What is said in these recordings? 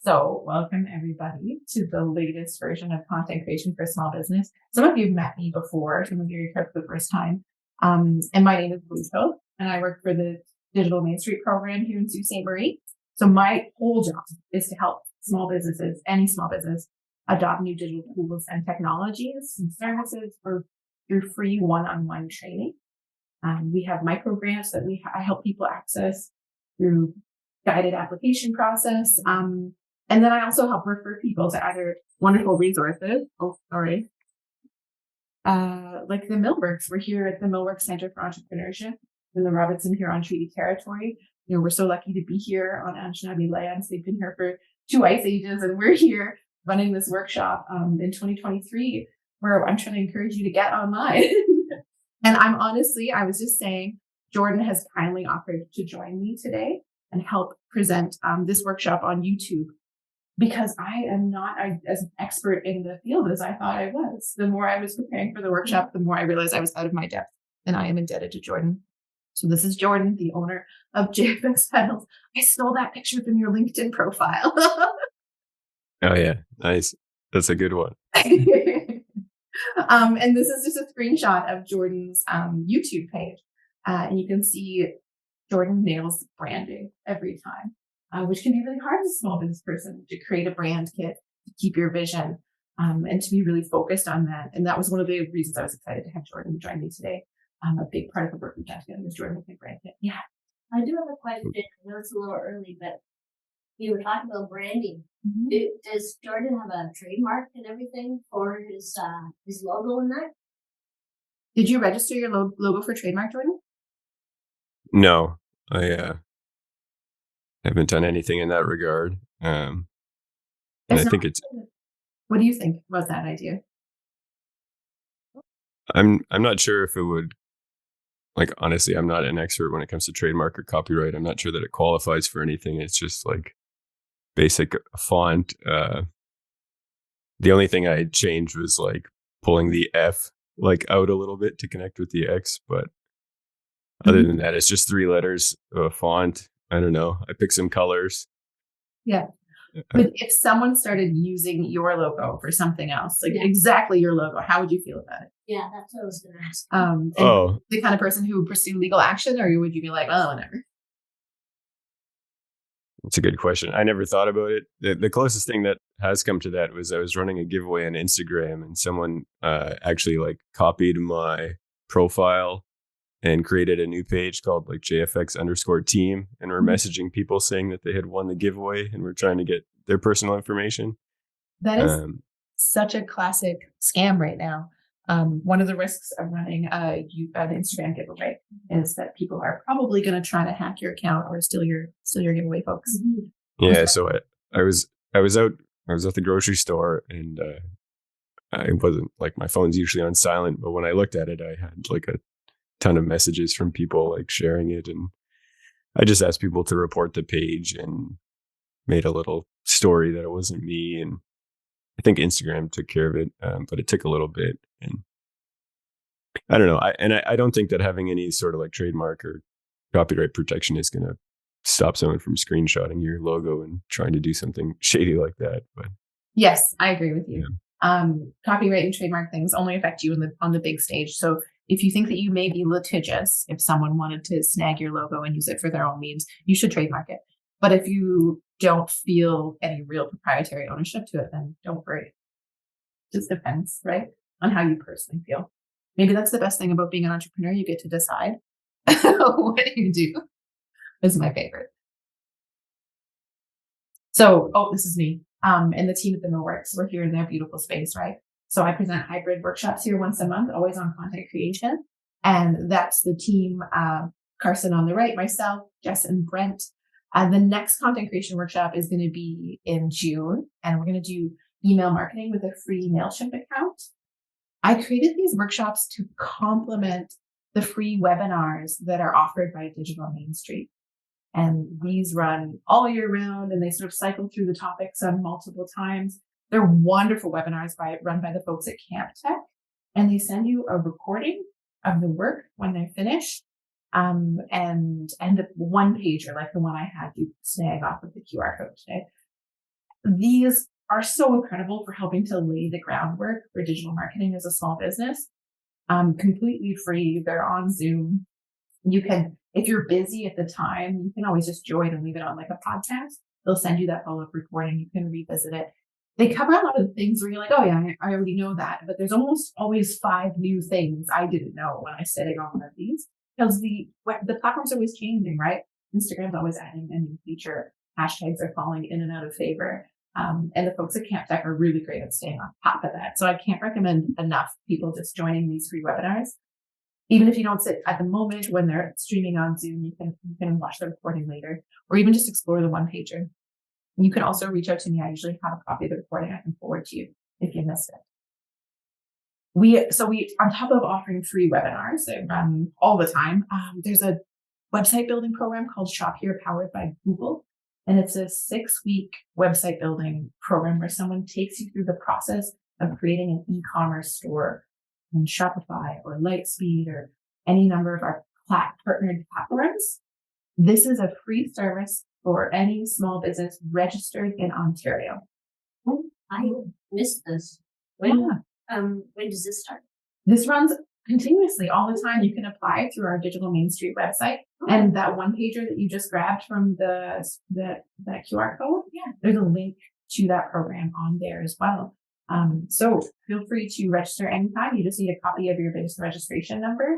So, welcome everybody to the latest version of content creation for small business. Some of you have met me before, some of you are here for the first time. And my name is Lisa, and I work for the Digital Main Street program here in Sault Ste. Marie. So, my whole job is to help small businesses, any small business, adopt new digital tools and technologies and services through free one-on-one training. We have micro grants that I help people access through guided application process. And then I also help refer people to other wonderful resources. Like the Millworks. We're here at the Millworks Center for Entrepreneurship in the Robinson Huron Treaty Territory. You know, we're so lucky to be here on Anishinaabe lands. They've been here for 2 ice ages, and we're here running this workshop in 2023, where I'm trying to encourage you to get online. And I was just saying, Jordan has kindly offered to join me today and help present this workshop on YouTube, because I am not as expert in the field as I thought I was. The more I was preparing for the workshop, the more I realized I was out of my depth, and I am indebted to Jordan. So this is Jordan, the owner of JFX Pedals. I stole that picture from your LinkedIn profile. Oh yeah, nice. That's a good one. And this is just a screenshot of Jordan's YouTube page. And you can see Jordan nails branding every time, which can be really hard as a small business person to create a brand kit, to keep your vision, and to be really focused on that. And that was one of the reasons I was excited to have Jordan join me today. A big part of the work we've done together was Jordan with my brand kit. Yeah. I do have a question. I know it's a little early, but you were talking about branding. Mhm. Does Jordan have a trademark and everything for his logo and that? Did you register your logo for trademark, Jordan? No, I haven't done anything in that regard. And I think What do you think about that idea? I'm not sure if it would, like, honestly, I'm not an expert when it comes to trademark or copyright. I'm not sure that it qualifies for anything. It's just like basic font. The only thing I changed was like pulling the F like out a little bit to connect with the X, but other than that, it's just 3 letters of a font. I don't know. I picked some colors. Yeah. But if someone started using your logo for something else, like exactly your logo, how would you feel about it? Yeah, that's what I was going to ask. The kind of person who would pursue legal action, or would you be like, oh, whatever? It's a good question. I never thought about it. The closest thing that has come to that was I was running a giveaway on Instagram, and someone actually like copied my profile and created a new page called like JFX_team. And we're messaging people saying that they had won the giveaway, and we're trying to get their personal information. That is such a classic scam right now. One of the risks of running an Instagram giveaway is that people are probably going to try to hack your account or steal your giveaway, folks. Yeah. So I was at the grocery store, and I wasn't, like, my phone's usually on silent, but when I looked at it, I had like a ton of messages from people like sharing it, and I just asked people to report the page and made a little story that it wasn't me, and I think Instagram took care of it, but it took a little bit, and I don't know. I don't think that having any sort of like trademark or copyright protection is going to stop someone from screenshotting your logo and trying to do something shady like that. But yes, I agree with you. Yeah. Copyright and trademark things only affect you on the big stage. So if you think that you may be litigious, if someone wanted to snag your logo and use it for their own means, you should trademark it. But if you don't feel any real proprietary ownership to it, then don't worry. It just depends, right, on how you personally feel. Maybe that's the best thing about being an entrepreneur. You get to decide what you do. This is my favorite. So, this is me and the team at the Millworks. We're here in their beautiful space, right? So I present hybrid workshops here once a month, always on content creation. And that's the team, Carson on the right, myself, Jess and Brent. The next content creation workshop is going to be in June, and we're going to do email marketing with a free MailChimp account. I created these workshops to complement the free webinars that are offered by Digital Main Street. And these run all year round, and they sort of cycle through the topics on multiple times. They're wonderful webinars run by the folks at Camp Tech, and they send you a recording of the work when they're finished, and a one pager like the one I had you snag off of the QR code today. These are so incredible for helping to lay the groundwork for digital marketing as a small business. Completely free. They're on Zoom. You can, if you're busy at the time, you can always just join and leave it on like a podcast. They'll send you that follow-up recording. You can revisit it. They cover a lot of the things where you're like, oh yeah, I already know that. But there's almost always 5 new things I didn't know when I started on one of these, because the platform's always changing, right? Instagram's always adding a new feature. Hashtags are falling in and out of favor. And the folks at Camp Tech are really great at staying on top of that. So I can't recommend enough people just joining these free webinars. Even if you don't sit at the moment when they're streaming on Zoom, you can watch the recording later, or even just explore the one pager. You can also reach out to me. I usually have a copy of the recording I can forward to you if you missed it. We, on top of offering free webinars that run all the time, there's a website building program called Shop Here, powered by Google. And it's a 6-week website building program where someone takes you through the process of creating an e-commerce store in Shopify or Lightspeed or any number of our partnered platforms. This is a free service for any small business registered in Ontario. Oh, I missed this. When does this start? This runs continuously all the time. You can apply through our Digital Main Street website. And that one pager that you just grabbed from that QR code, there's a link to that program on there as well. So feel free to register anytime. You just need a copy of your business registration number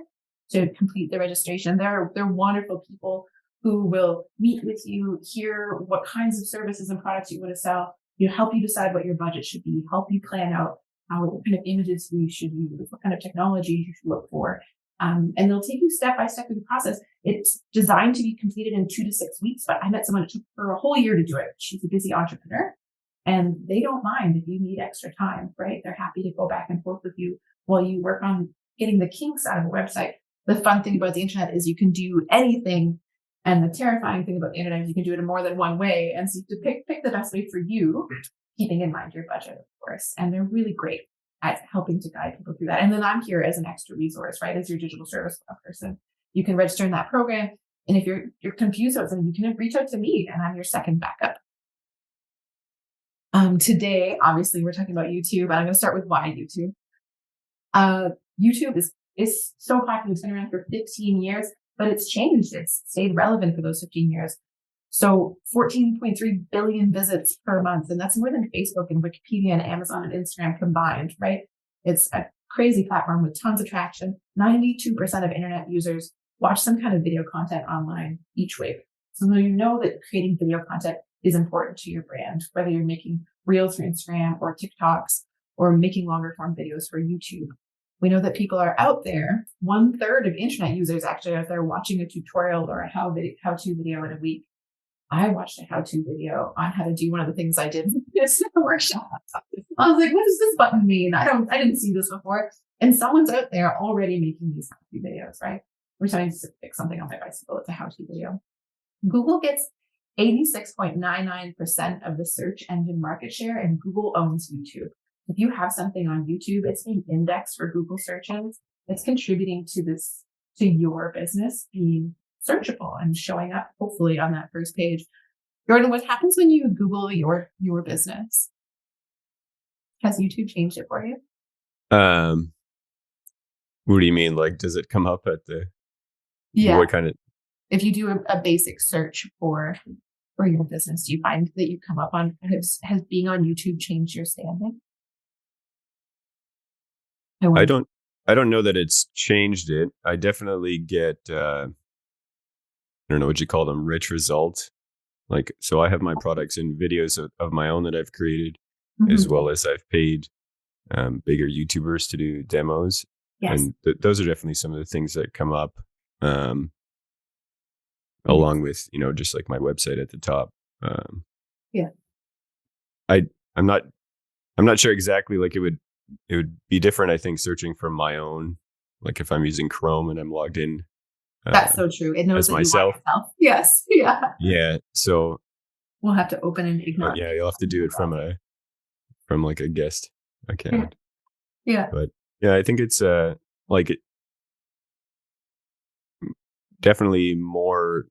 to complete the registration. They're wonderful people who will meet with you, hear what kinds of services and products you want to sell, help you decide what your budget should be, help you plan out what kind of images you should use, what kind of technology you should look for. And they'll take you step by step through the process. It's designed to be completed in 2 to 6 weeks, but I met someone that took her a whole year to do it. She's a busy entrepreneur, and they don't mind if you need extra time, right? They're happy to go back and forth with you while you work on getting the kinks out of a website. The fun thing about the internet is you can do anything. And the terrifying thing about the internet is you can do it in more than one way. And so you have to pick the best way for you, keeping in mind your budget, of course. And they're really great at helping to guide people through that. And then I'm here as an extra resource, right? As your digital service person. You can register in that program. And if you're confused about something, you can reach out to me and I'm your second backup. Today, obviously, we're talking about YouTube, and I'm going to start with why YouTube. YouTube is so popular. It's been around for 15 years, but it's changed. It's stayed relevant for those 15 years. So 14.3 billion visits per month. And that's more than Facebook and Wikipedia and Amazon and Instagram combined, right? It's a crazy platform with tons of traction. 92% of internet users watch some kind of video content online each week. So you know that creating video content is important to your brand, whether you're making reels for Instagram or TikToks or making longer form videos for YouTube. We know that people are out there. 1/3 of internet users actually are out there watching a tutorial or a how-to video in a week. I watched a how-to video on how to do one of the things I did in this workshop. I was like, what does this button mean? I didn't see this before. And someone's out there already making these how-to videos, right? We're trying to fix something on my bicycle. It's a how-to video. Google gets 86.99% of the search engine market share, and Google owns YouTube. If you have something on YouTube, it's being indexed for Google searches. It's contributing to your business being searchable and showing up hopefully on that first page. Jordan, what happens when you Google your business? Has YouTube changed it for you? What do you mean? Like, does it come up at the? Yeah. What kind of? If you do a basic search for your business, do you find that you come up on has being on YouTube changed your standing? I don't know that it's changed it. I definitely get I don't know what you call them, rich results. Like, so I have my products in videos of my own that I've created, as well as I've paid bigger YouTubers to do demos. Yes. And those are definitely some of the things that come up, along with, just like my website at the top. I'm not sure exactly, like it would be different, I think, searching from my own, like if I'm using Chrome and I'm logged in. That's so true. It knows as myself. Yes. Yeah. Yeah. So we'll have to open and ignore. Yeah, you'll have to do it from like a guest account. Yeah. But yeah, I think it's definitely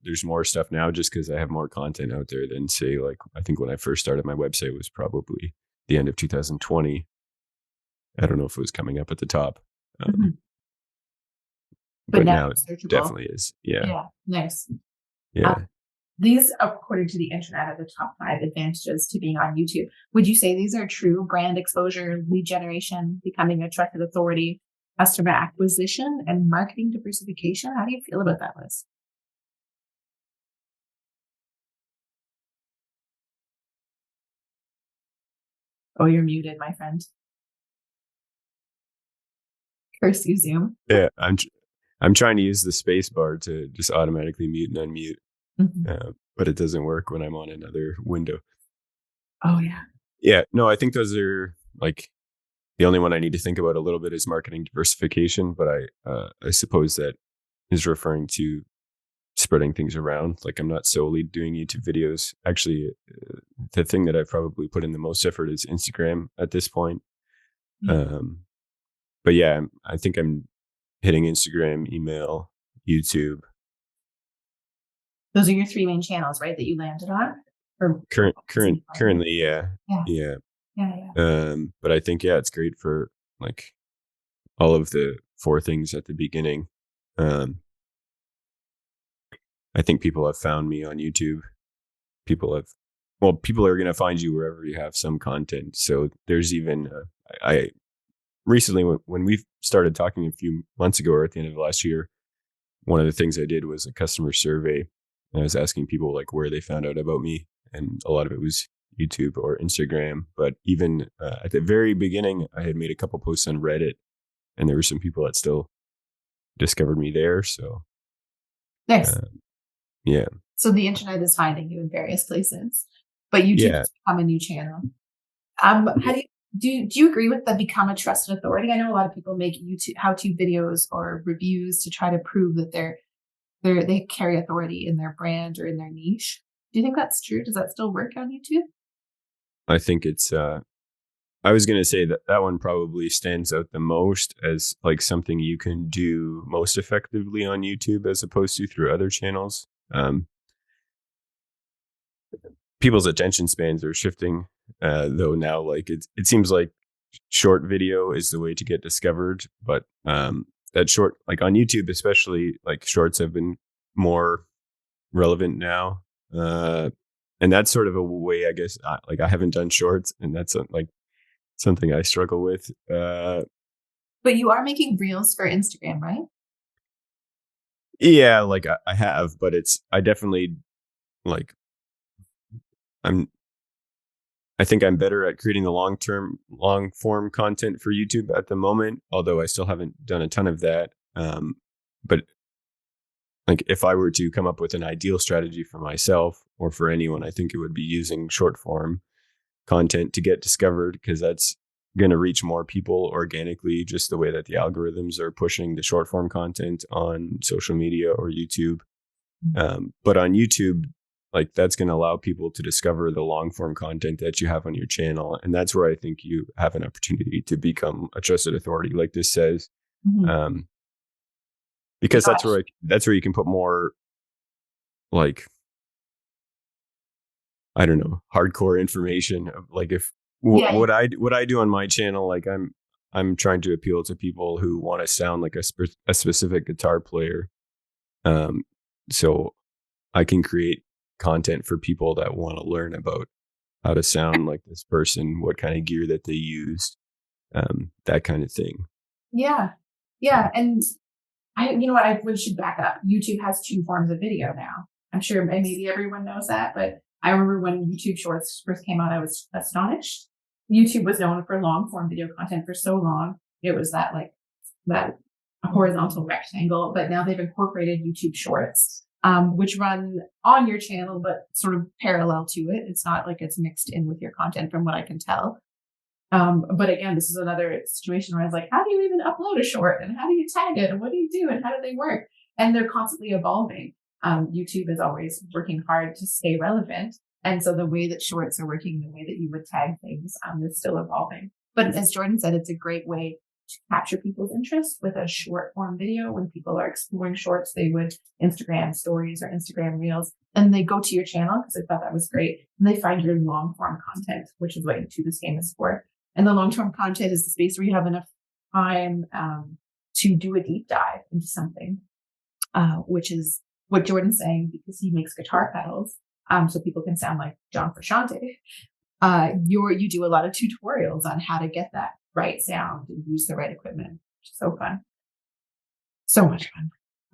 there's more stuff now just because I have more content out there than say like I think when I first started my website was probably the end of 2020. I don't know if it was coming up at the top. Mhm. But But now now it it's searchable. definitely is. Yeah. Yeah, nice. Um, Yeah. these, according to the internet, are the top 5 advantages to being on YouTube. Would you say these are true? Brand exposure, lead generation, becoming a trusted authority, customer acquisition, and marketing diversification. How do you feel about that list? Oh, you're muted, my friend. Curse you, Zoom. Yeah. I'm trying to use the space bar to just automatically mute and unmute, Mhm. but it doesn't work when I'm on another window. Oh, yeah. Yeah. No, I think those are like the only one I need to think about a little bit is marketing diversification, but I suppose that is referring to spreading things around. Like I'm not solely doing YouTube videos. Actually, the thing that I've probably put in the most effort is Instagram at this point. Yeah. Um, but yeah, I think I'm hitting Instagram, email, YouTube. Those are your 3 main channels, right, that you landed on? For focusing on? Currently, yeah, Yeah. yeah. Yeah, yeah. But I think yeah, it's great for like all of the 4 things at the beginning. Um, I think people have found me on YouTube. People have, well, people are going to find you wherever you have some content. So there's even, I recently when we started talking a few months ago or at the end of last year, one of the things I did was a customer survey. And I was asking people like where they found out about me, and a lot of it was YouTube or Instagram. But even at the very beginning, I had made a couple posts on Reddit, and there were some people that still discovered me there. So Nice. uh, yeah, So the internet is finding you in various places, but YouTube yeah, has become a new channel. How yeah. do you agree with the become a trusted authority? I know a lot of people make YouTube how-to videos or reviews to try to prove that they carry authority in their brand or in their niche. Do you think that's true? Does that still work on YouTube? I think it's. I was gonna say that that one probably stands out the most as like something you can do most effectively on YouTube as opposed to through other channels. People's attention spans are shifting, though now. Like it seems like short video is the way to get discovered, but that short, like on YouTube, especially, like shorts have been more relevant now. And that's sort of a way, I guess. Like I haven't done shorts, and that's like something I struggle with. But you are making reels for Instagram, right? Yeah, like I have, but I definitely like I'm I think I'm better at creating the long form content for YouTube at the moment, although I still haven't done a ton of that. But like if I were to come up with an ideal strategy for myself or for anyone, I think it would be using short form content to get discovered, because that's going to reach more people organically, just the way that the algorithms are pushing the short form content on social media or YouTube. But on YouTube, like that's going to allow people to discover the long form content that you have on your channel. And that's where I think you have an opportunity to become a trusted authority, like this says, Mhm. um, because Gosh. that's where you can put more like, I don't know, hardcore information of like if Yeah. what I do on my channel, like I'm trying to appeal to people who want to sound like a specific guitar player. Um, so I can create content for people that want to learn about how to sound like this person, what kind of gear that they used, that kind of thing. Yeah. Yeah. And you know what? We should back up. YouTube has 2 forms of video now. I'm sure maybe everyone knows that, but I remember when YouTube Shorts first came out, I was astonished. YouTube was known for long form video content for so long. It was that horizontal rectangle, but now they've incorporated YouTube Shorts, which run on your channel, but sort of parallel to it. It's not like it's mixed in with your content, from what I can tell. But again, this is another situation where I was like, how do you even upload a short, and how do you tag it, and what do you do, and how do they work? And they're constantly evolving. YouTube is always working hard to stay relevant. And so the way that shorts are working, the way that you would tag things, is still evolving. But as Jordan said, it's a great way to capture people's interest with a short form video. When people are exploring shorts, they would Instagram stories or Instagram reels, and they go to your channel because they thought that was great. And they find your long form content, which is what YouTube is famous for. And the long term content is the space where you have enough time to do a deep dive into something, which is what Jordan's saying, because he makes guitar pedals. So people can sound like John Frusciante. You do a lot of tutorials on how to get that right sound and use the right equipment. So fun. So much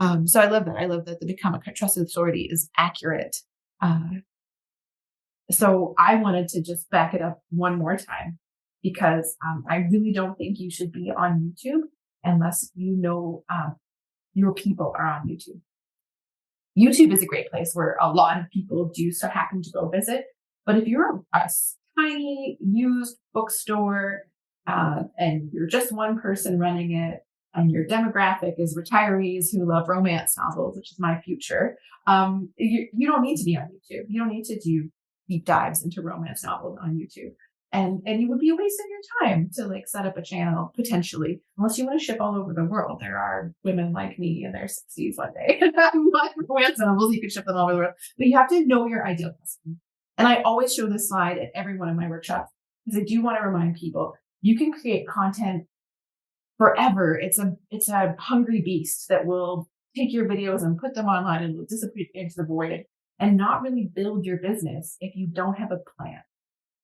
fun. So I love that. I love that the become a trusted authority is accurate. So I wanted to just back it up one more time, because I really don't think you should be on YouTube unless you know your people are on YouTube. YouTube is a great place where a lot of people do so happen to go visit. But if you're a tiny used bookstore and you're just one person running it, and your demographic is retirees who love romance novels, which is my future, you don't need to be on YouTube. You don't need to do deep dives into romance novels on YouTube. And you would be a waste of your time to like set up a channel potentially, unless you want to ship all over the world. There are women like me in their 60s one day like romance novels. You can ship them all over the world, but you have to know your ideal customer. And I always show this slide at every one of my workshops because I do want to remind people you can create content forever. It's a hungry beast that will take your videos and put them online and will disappear into the void and not really build your business if you don't have a plan.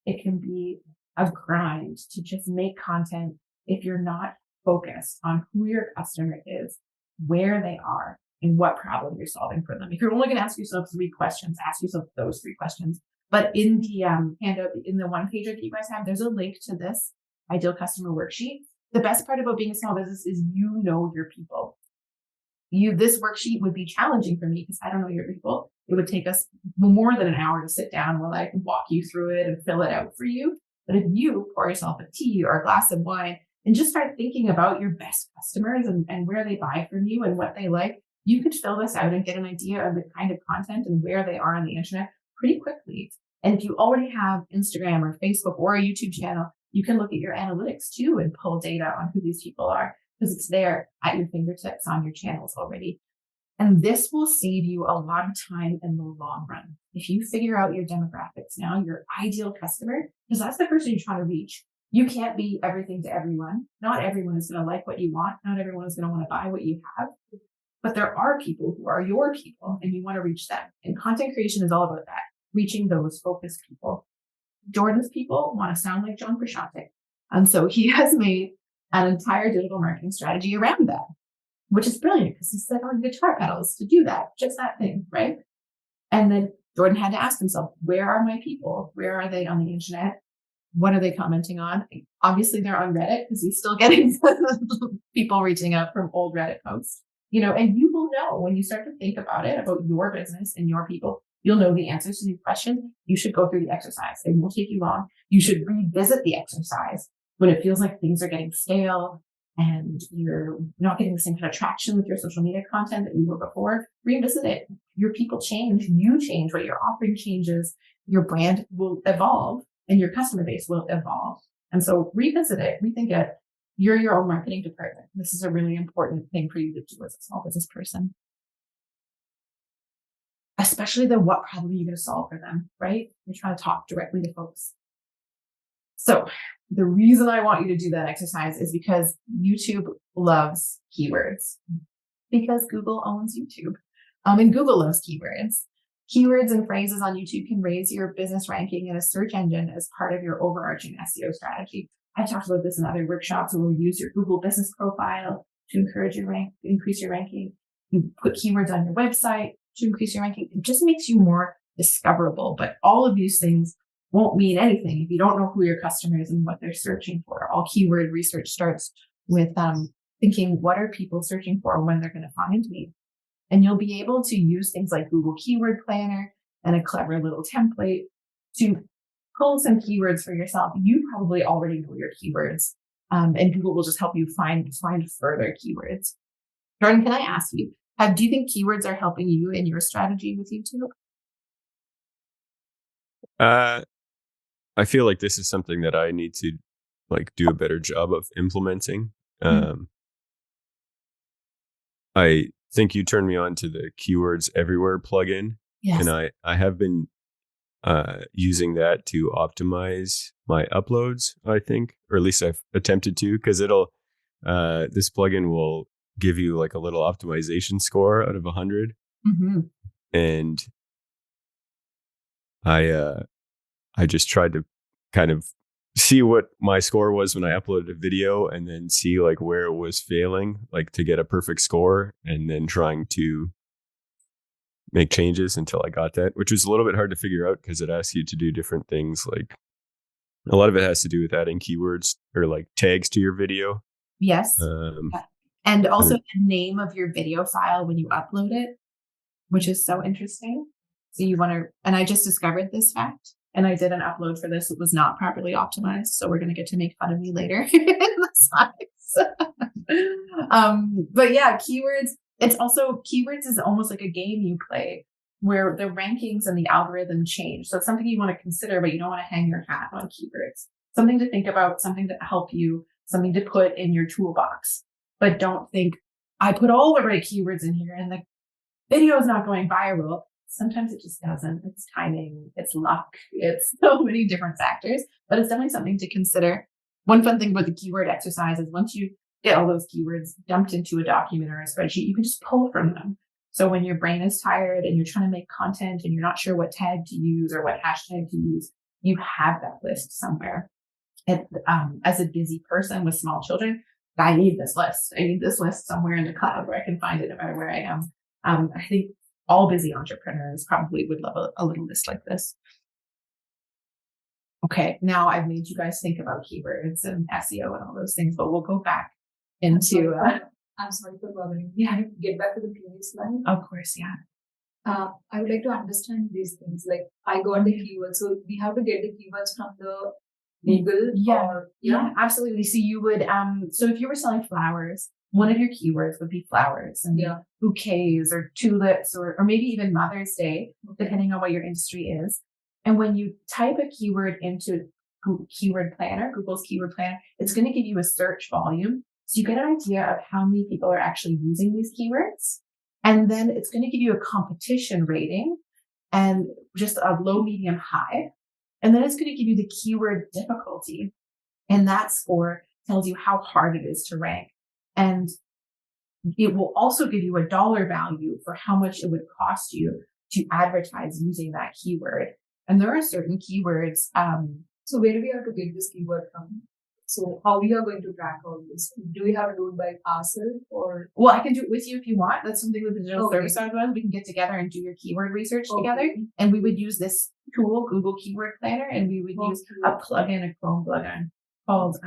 It can be a grind to just make content if you're not focused on who your customer is, where they are, and what problem you're solving for them. If you're only going to ask yourself 3 questions, ask yourself those 3 questions. But in the handout, in the one pager that you guys have, there's a link to this ideal customer worksheet. The best part about being a small business is you know your people. This worksheet would be challenging for me because I don't know your people. It would take us more than an hour to sit down while I can walk you through it and fill it out for you. But if you pour yourself a tea or a glass of wine and just start thinking about your best customers and where they buy from you and what they like, you could fill this out and get an idea of the kind of content and where they are on the internet pretty quickly. And if you already have Instagram or Facebook or a YouTube channel, you can look at your analytics too and pull data on who these people are, because it's there at your fingertips on your channels already. And this will save you a lot of time in the long run. If you figure out your demographics now, your ideal customer, because that's the person you're trying to reach. You can't be everything to everyone. Not everyone is going to like what you want. Not everyone is going to want to buy what you have. But there are people who are your people and you want to reach them. And content creation is all about that, reaching those focused people. Jordan's people want to sound like John Frusciante. And so he has made an entire digital marketing strategy around that, which is brilliant because he's selling guitar pedals to do that, just that thing, right? And then Jordan had to ask himself, where are my people? Where are they on the internet? What are they commenting on? Obviously, they're on Reddit because he's still getting people reaching out from old Reddit posts, and you will know when you start to think about it, about your business and your people, you'll know the answers to these questions. You should go through the exercise. It won't take you long. You should revisit the exercise when it feels like things are getting stale and you're not getting the same kind of traction with your social media content that you were before. Revisit it. Your people change. You change. What you're offering changes. Your brand will evolve and your customer base will evolve. And so revisit it, rethink it. You're your own marketing department. This is a really important thing for you to do as a small business person. Especially what problem you're going to solve for them, right? You're trying to talk directly to folks. So the reason I want you to do that exercise is because YouTube loves keywords, because Google owns YouTube. And Google loves keywords. Keywords and phrases on YouTube can raise your business ranking in a search engine as part of your overarching SEO strategy. I talked about this in other workshops where we use your Google business profile to increase your ranking. You put keywords on your website to increase your ranking. It just makes you more discoverable. But all of these things won't mean anything if you don't know who your customer is and what they're searching for. All keyword research starts with thinking, what are people searching for when they're going to find me? And you'll be able to use things like Google Keyword Planner and a clever little template to pull some keywords for yourself. You probably already know your keywords, and Google will just help you find further keywords. Jordan, can I ask you, do you think keywords are helping you in your strategy with YouTube? I feel like this is something that I need to do a better job of implementing. I think you turned me on to the Keywords Everywhere plugin, Yes. and I have been using that to optimize my uploads, I think, or at least I've attempted to, because this plugin will give you like a little optimization score out of 100. And I just tried to kind of see what my score was when I uploaded a video, and then see like where it was failing, like to get a perfect score, and then trying to make changes until I got that, which was a little bit hard to figure out because it asks you to do different things. Like a lot of it has to do with adding keywords or like tags to your video. Yes. And also the name of your video file when you upload it, which is so interesting. So you want to, and I just discovered this fact, and I did an upload for this. It was not properly optimized. So we're going to get to make fun of me later in the slides. But yeah, keywords. It's also, keywords is almost like a game you play where the rankings and the algorithm change. So it's something you want to consider, but you don't want to hang your hat on keywords. Something to think about, something to help you, something to put in your toolbox. But don't think, I put all the right keywords in here and the video is not going viral. Sometimes it just doesn't. It's timing, it's luck, it's so many different factors, but it's definitely something to consider. One fun thing about the keyword exercise is once you get all those keywords dumped into a document or a spreadsheet, you can just pull from them. So when your brain is tired and you're trying to make content and you're not sure what tag to use or what hashtag to use, you have that list somewhere. And as a busy person with small children, I need this list. I need this list somewhere in the cloud where I can find it no matter where I am. I think all busy entrepreneurs probably would love a little list like this. Okay, now I've made you guys think about keywords and SEO and all those things, but we'll go back into. I'm sorry for bothering. Yeah, get back to the previous slide. Of course, yeah. I would like to understand these things. Like I got the keywords, so we have to get the keywords from the Google. Yeah, absolutely. So you would, so if you were selling flowers, one of your keywords would be flowers and bouquets or tulips or maybe even Mother's Day, depending on what your industry is. And when you type a keyword into Keyword Planner, Google's Keyword Planner, it's going to give you a search volume. So you get an idea of how many people are actually using these keywords. And then it's going to give you a competition rating and just a low, medium, high. And then it's going to give you the keyword difficulty. And that score tells you how hard it is to rank. And it will also give you a dollar value for how much it would cost you to advertise using that keyword. And there are certain keywords. So where do we have to get this keyword from? So how we are going to track all this? Do we have to do it by ourselves or? Well, I can do it with you if you want. That's something with the digital service side was. We can get together and do your keyword research together. And we would use this tool, Google Keyword Planner, and we would use a plugin, a Chrome plugin called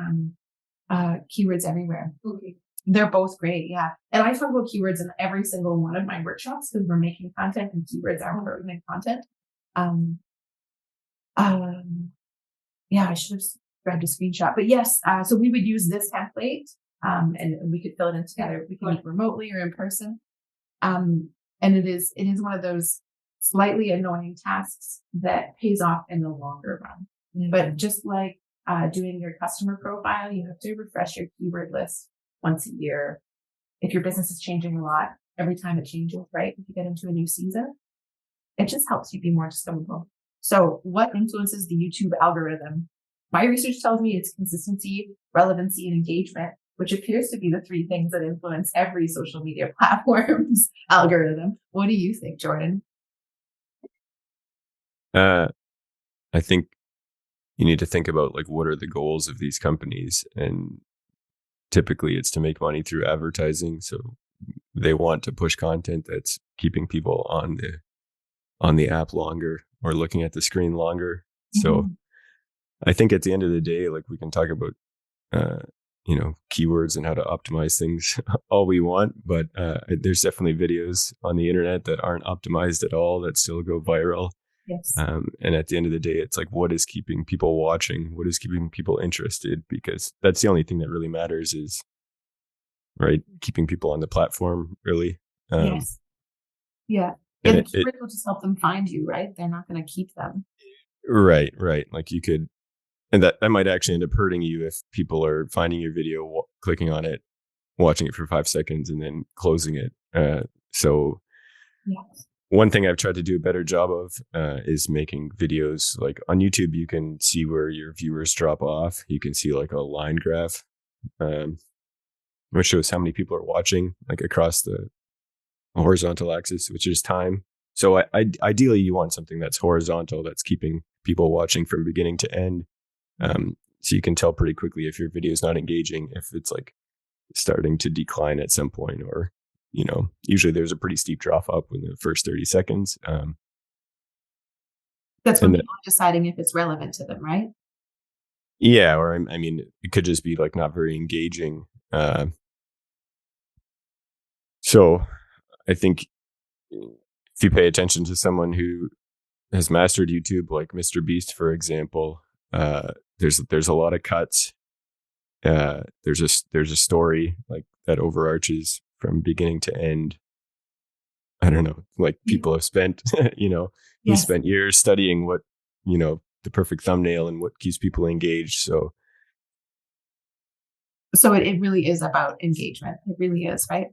Keywords Everywhere. Okay. They're both great, yeah. And I talk about keywords in every single one of my workshops because we're making content and keywords are pertinent content. Yeah, I should have grabbed a screenshot, but yes, so we would use this template, and we could fill it in together. We can meet remotely or in person. And it is one of those slightly annoying tasks that pays off in the longer run. Mm-hmm. But just like doing your customer profile, you have to refresh your keyword list once a year. If your business is changing a lot, every time it changes, right? If you get into a new season, it just helps you be more discoverable. So what influences the YouTube algorithm? My research tells me it's consistency, relevancy, and engagement, which appears to be the three things that influence every social media platform's algorithm. What do you think, Jordan? I think you need to think about like what are the goals of these companies, and typically it's to make money through advertising. So they want to push content that's keeping people on the app longer or looking at the screen longer. Mm-hmm. So I think at the end of the day, like we can talk about, keywords and how to optimize things all we want, but there's definitely videos on the internet that aren't optimized at all that still go viral. Yes. And at the end of the day, it's like, what is keeping people watching? What is keeping people interested? Because that's the only thing that really matters is, right, keeping people on the platform, really. Yes. Yeah. And the keywords will just help them find you, right? They're not going to keep them. Right. Like you could, And that might actually end up hurting you if people are finding your video, clicking on it, watching it for 5 seconds, and then closing it. So Yes. one thing I've tried to do a better job of is making videos. Like on YouTube, you can see where your viewers drop off. You can see like a line graph, which shows how many people are watching, like across the horizontal axis, which is time. So ideally, you want something that's horizontal, that's keeping people watching from beginning to end. So you can tell pretty quickly if your video is not engaging, if it's like starting to decline at some point, or usually there's a pretty steep drop up in the first 30 seconds. That's when and people are deciding if it's relevant to them, right? Yeah, or I mean, it could just be like not very engaging. So I think if you pay attention to someone who has mastered YouTube, like Mr. Beast, for example, there's a lot of cuts. There's a story like that overarches from beginning to end. I don't know, like people have spent, he Yes. spent years studying what, the perfect thumbnail and what keeps people engaged. So it really is about engagement. It really is, right?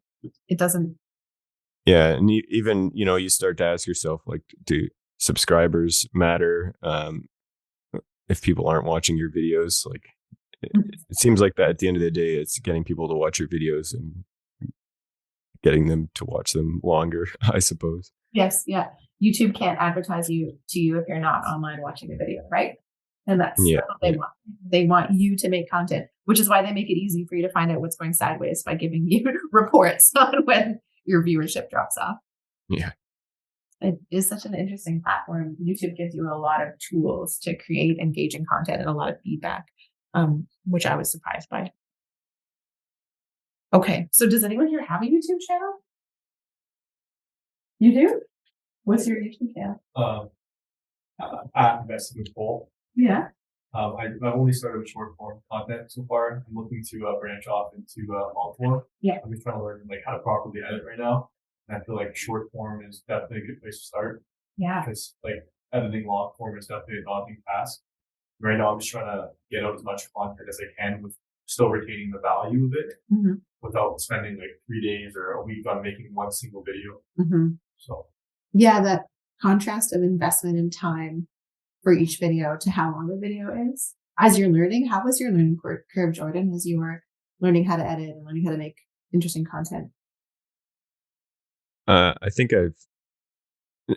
It doesn't. yeah, and even you start to ask yourself, like, do subscribers matter? If people aren't watching your videos, like it seems like that at the end of the day, it's getting people to watch your videos and getting them to watch them longer, I suppose. Yes, yeah. YouTube can't advertise to you if you're not online watching a video, right? And that's what they want. They want you to make content, which is why they make it easy for you to find out what's going sideways by giving you reports on when your viewership drops off. Yeah. It is such an interesting platform. YouTube gives you a lot of tools to create engaging content and a lot of feedback, which I was surprised by. Okay, so does anyone here have a YouTube channel? You do? What's your YouTube channel? At Investing with Paul. Yeah. I've only started with short form content so far. I'm looking to branch off into long form. Yeah. I'm just trying to learn how to properly edit right now. And I feel like short form is definitely a good place to start. Yeah. Because editing long form is definitely a daunting task. Right now, I'm just trying to get out as much content as I can with still retaining the value of it without spending 3 days or a week on making one single video. So yeah, that contrast of investment in time for each video to how long the video is. As you're learning, how was your learning curve, Jordan, as you were learning how to edit and learning how to make interesting content? I think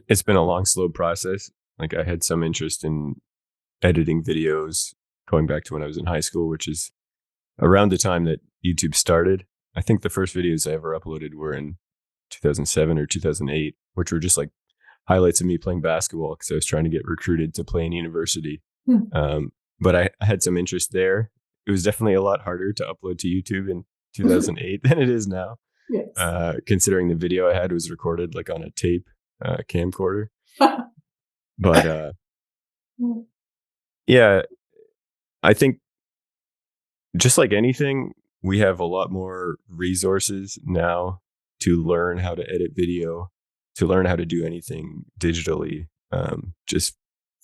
it's been a long, slow process. Like I had some interest in editing videos going back to when I was in high school, which is around the time that YouTube started. I think the first videos I ever uploaded were in 2007 or 2008, which were just like highlights of me playing basketball because I was trying to get recruited to play in university. But I had some interest there. It was definitely a lot harder to upload to YouTube in 2008 than it is now. Yes. Considering the video I had was recorded on a tape camcorder. But yeah, I think just like anything, we have a lot more resources now to learn how to edit video, to learn how to do anything digitally, just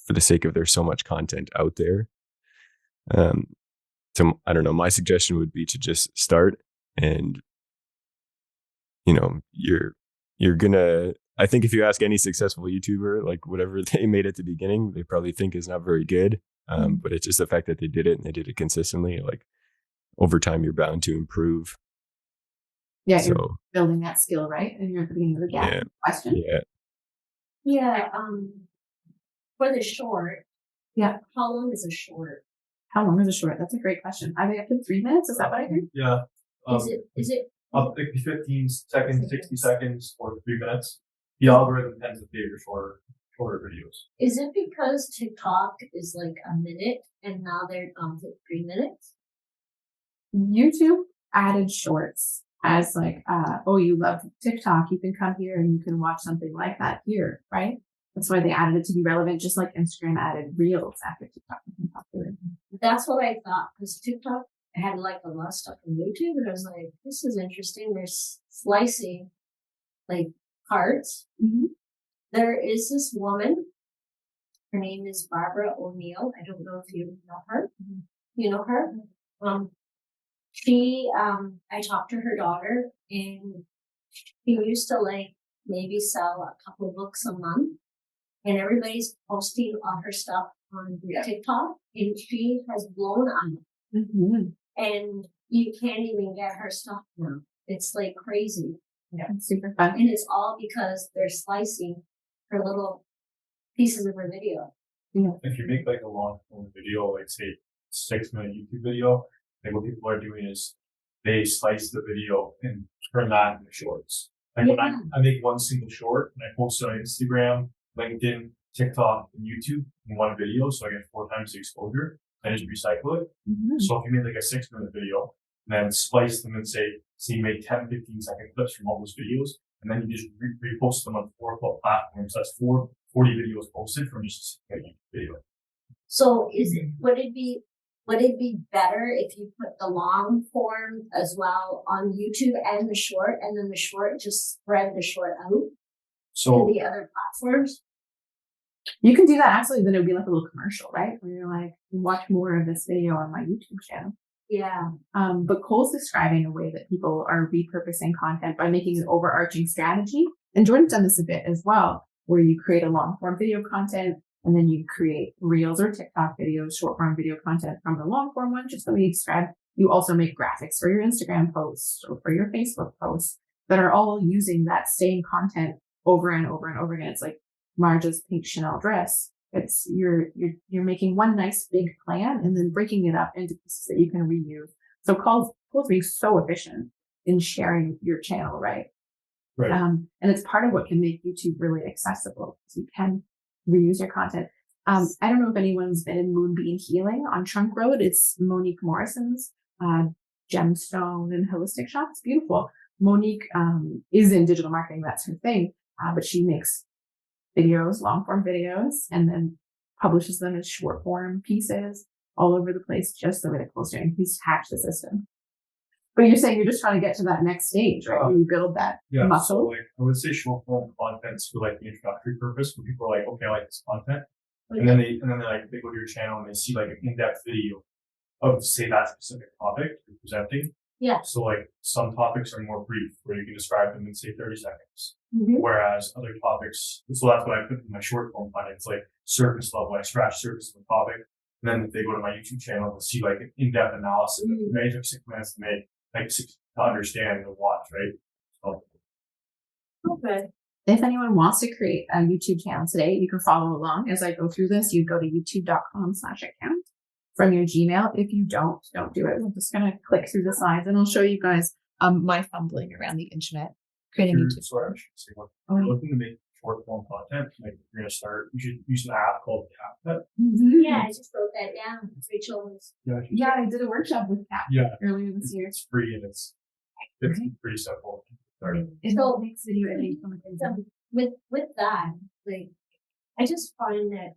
for the sake of there's so much content out there. So I don't know, my suggestion would be to just start, and you're gonna, I think if you ask any successful YouTuber, like whatever they made at the beginning, they probably think is not very good. But it's just the fact that they did it and they did it consistently. Like over time, you're bound to improve. Yeah, so, you're building that skill, right? And you're at the beginning of the gap. Yeah. Question? Yeah. For the short. Yeah. How long is a short? How long is a short? That's a great question. Are they up to 3 minutes? Is that what I heard? Yeah. Is it up to 15 seconds, 60 seconds, or 3 minutes? The algorithm tends to favor shorter videos. Is it because TikTok is a minute and now they're down to 3 minutes? YouTube added shorts as you love TikTok, you can come here and you can watch something like that here, right? That's why they added it to be relevant, just like Instagram added Reels after TikTok became popular. That's what I thought, because TikTok had a lot of stuff on YouTube, and I was like, this is interesting. They're slicing cards. There is this woman Her name is Barbara O'Neill. I don't know if you know her. You know her? I talked to her daughter, and she used to like maybe sell a couple of books a month, and everybody's posting all her stuff on TikTok, and she has blown up. And you can't even get her stuff now. It's like crazy. Yeah, it's super fun. And it's all because they're slicing her little pieces of her video. If you make like a long form video, like say 6-minute YouTube video, like what people are doing is they slice the video and turn that into shorts. Like when I make one single short and I post it on Instagram, LinkedIn, TikTok, and YouTube in one video, so I get 4 times the exposure. I just recycle it. So if you made like a 6-minute video, then splice them and say you make 10, 15-second clips from all those videos, and then you just repost them on 4 platforms. That's 40 videos posted from just a YouTube video. So would it be better if you put the long form as well on YouTube and the short, and then the short just spread the short out to the other platforms? You can do that actually, then it would be like a little commercial, right? Where you're like, watch more of this video on my YouTube channel. Yeah. But Cole's describing a way that people are repurposing content by making an overarching strategy. And Jordan's done this a bit as well, where you create a long form video content and then you create reels or TikTok videos, short form video content from the long form one, just the way you described. You also make graphics for your Instagram posts or for your Facebook posts that are all using that same content over and over and over again. It's like Marja's pink Chanel dress. It's you're making one nice big plan and then breaking it up into pieces that you can reuse. So Cole's being so efficient in sharing your channel, right? Right. And it's part of what can make YouTube really accessible. So you can reuse your content. I don't know if anyone's been in Moonbeam Healing on Trunk Road. It's Monique Morrison's gemstone and holistic shop. It's beautiful. Monique is in digital marketing. That's her thing. But she makes videos, long form videos, and then publishes them as short form pieces all over the place, just the way that Cole's doing. He's hacked the system. But you're saying you're just trying to get to that next stage, right? Where you build that muscle. So like I would say short form content's for like the introductory purpose, where people are like, okay, I like this content. And then they go to your channel and they see like an in-depth video of say that specific topic you're presenting. Yeah. So like some topics are more brief, where you can describe them in say 30 seconds. Whereas other topics, so that's what I put in my short form content. It's like surface level. I scratch surface of the topic. And then if they go to my YouTube channel, they'll see like an in-depth analysis. It may take 6 minutes to make, like 6 to understand and watch, right? So. Okay. If anyone wants to create a YouTube channel today, you can follow along as I go through this. You go to youtube.com/account from your Gmail. If you don't do it. I'm just going to click through the slides and I'll show you guys my fumbling around the internet creating YouTube. Sorry, I should say, if you're looking to make short form content, like you're going to start, you should use an app called Canva. Yeah, I just wrote that down. Rachel was. Yeah, I did a workshop with Cap earlier this year. It's free and it's pretty simple. So makes video editing with that, like, I just find that,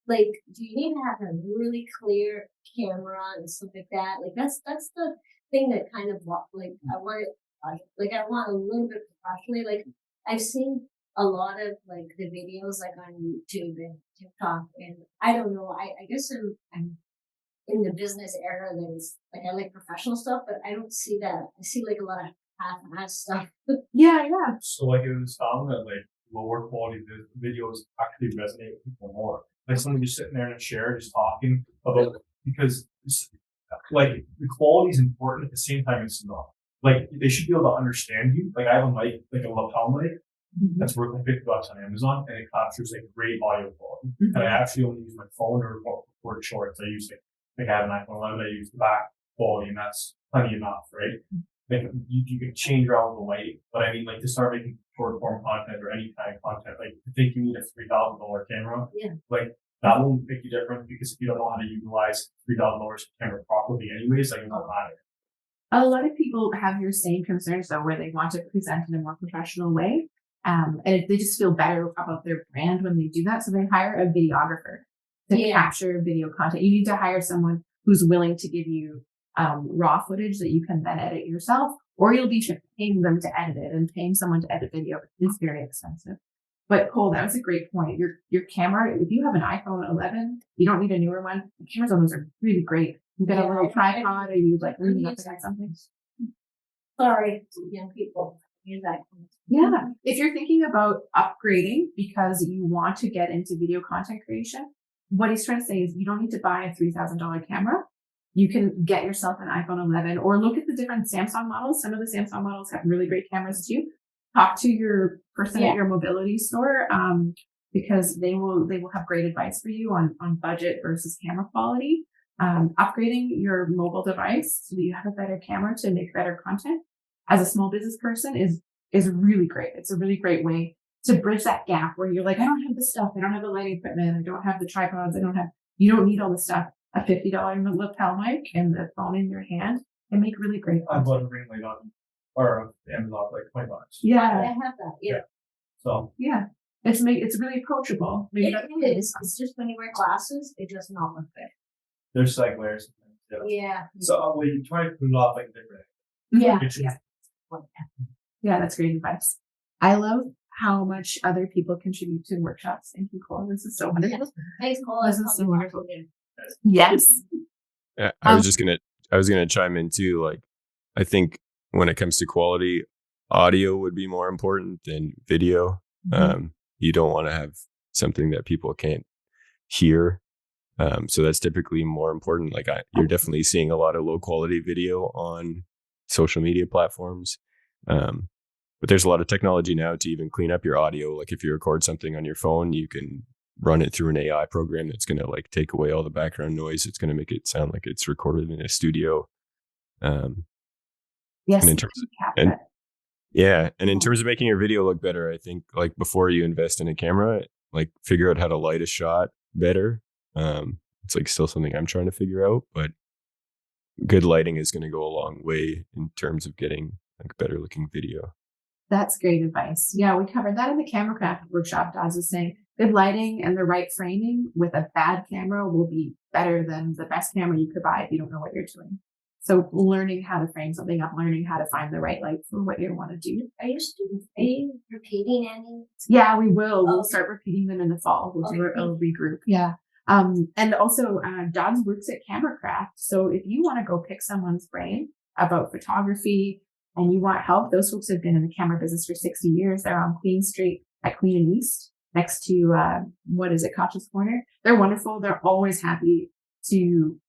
like, do you need to have a really clear camera and stuff like that? Like, that's the thing that kind of like I want a little bit professionally. Like, I've seen a lot of like the videos like on YouTube and TikTok, and I don't know. I guess I'm in the business era that is like I like professional stuff, but I don't see that. I see like a lot of half-ass stuff. Yeah. So like it was found that like lower quality videos actually resonate with people more. Like someone just sitting there in a chair just talking about because like the quality is important at the same time it's not. Like they should be able to understand you. Like I have a mic, like a lapel mic, that's worth like $50 on Amazon, and it captures like great audio quality. And I actually only use my phone to record shorts. I use like I have an iPhone 11, I use the back quality, and that's plenty enough, right? Like you can change around the light, but I mean, like to start making short form content or any kind of content, like I think you need a $3,000 camera. Yeah. Like that won't make you different because if you don't know how to utilize $3,000 camera properly, anyways, like it won't matter. A lot of people have your same concerns though, where they want to present in a more professional way, and they just feel better about their brand when they do that. So they hire a videographer to capture video content. You need to hire someone who's willing to give you raw footage that you can then edit yourself, or you'll be paying them to edit it, and paying someone to edit video is very expensive. But Cole, that was a great point. Your camera, if you have an iPhone 11, you don't need a newer one. The cameras on those are really great. You get a little tripod, or you like lean up against something. Sorry, young people. Use that. Yeah. If you're thinking about upgrading because you want to get into video content creation, what he's trying to say is you don't need to buy a $3,000 camera. You can get yourself an iPhone 11 or look at the different Samsung models. Some of the Samsung models have really great cameras too. Talk to your person at your mobility store, because they will have great advice for you on budget versus camera quality. Upgrading your mobile device so that you have a better camera to make better content as a small business person is really great. It's a really great way to bridge that gap where you're like, I don't have the stuff. I don't have the lighting equipment. I don't have the tripods. You don't need all the stuff. A $50 lapel mic and the phone in your hand and make really great I content. bought a ring light on or Amazon for like $20. Yeah. I have that. Yeah. So Yeah. It's really approachable. Maybe It is. It's just when you wear glasses, it does not look good. there's like layers. Yeah. So well, you try to put it off like different. Yeah. Yeah, that's great advice. I love how much other people contribute to workshops. Thank you, Cole. This is so wonderful. Thanks, Cole. This is so wonderful. Yes. Yeah, I was gonna chime in too. Like, I think when it comes to quality, audio would be more important than video. You don't want to have something that people can't hear. So that's typically more important. Like you're definitely seeing a lot of low quality video on social media platforms. But there's a lot of technology now to even clean up your audio. Like if you record something on your phone, you can run it through an AI program that's going to like take away all the background noise. It's going to make it sound like it's recorded in a studio. Yes. And in terms of making your video look better, I think like before you invest in a camera, like figure out how to light a shot better. It's like still something I'm trying to figure out, but good lighting is going to go a long way in terms of getting like better looking video. That's great advice. Yeah, we covered that in the camera craft workshop. Daz was saying good lighting and the right framing with a bad camera will be better than the best camera you could buy if you don't know what you're doing. So learning how to frame something up, learning how to find the right light for what you want to do. Are you repeating any? Yeah, we will. We'll start repeating them in the fall. We'll do a regroup. Yeah. And also, Dodds works at Camera Craft. So if you want to go pick someone's brain about photography and you want help, those folks have been in the camera business for 60 years. They're on Queen Street at Queen and East next to, Koch's Corner. They're wonderful. They're always happy to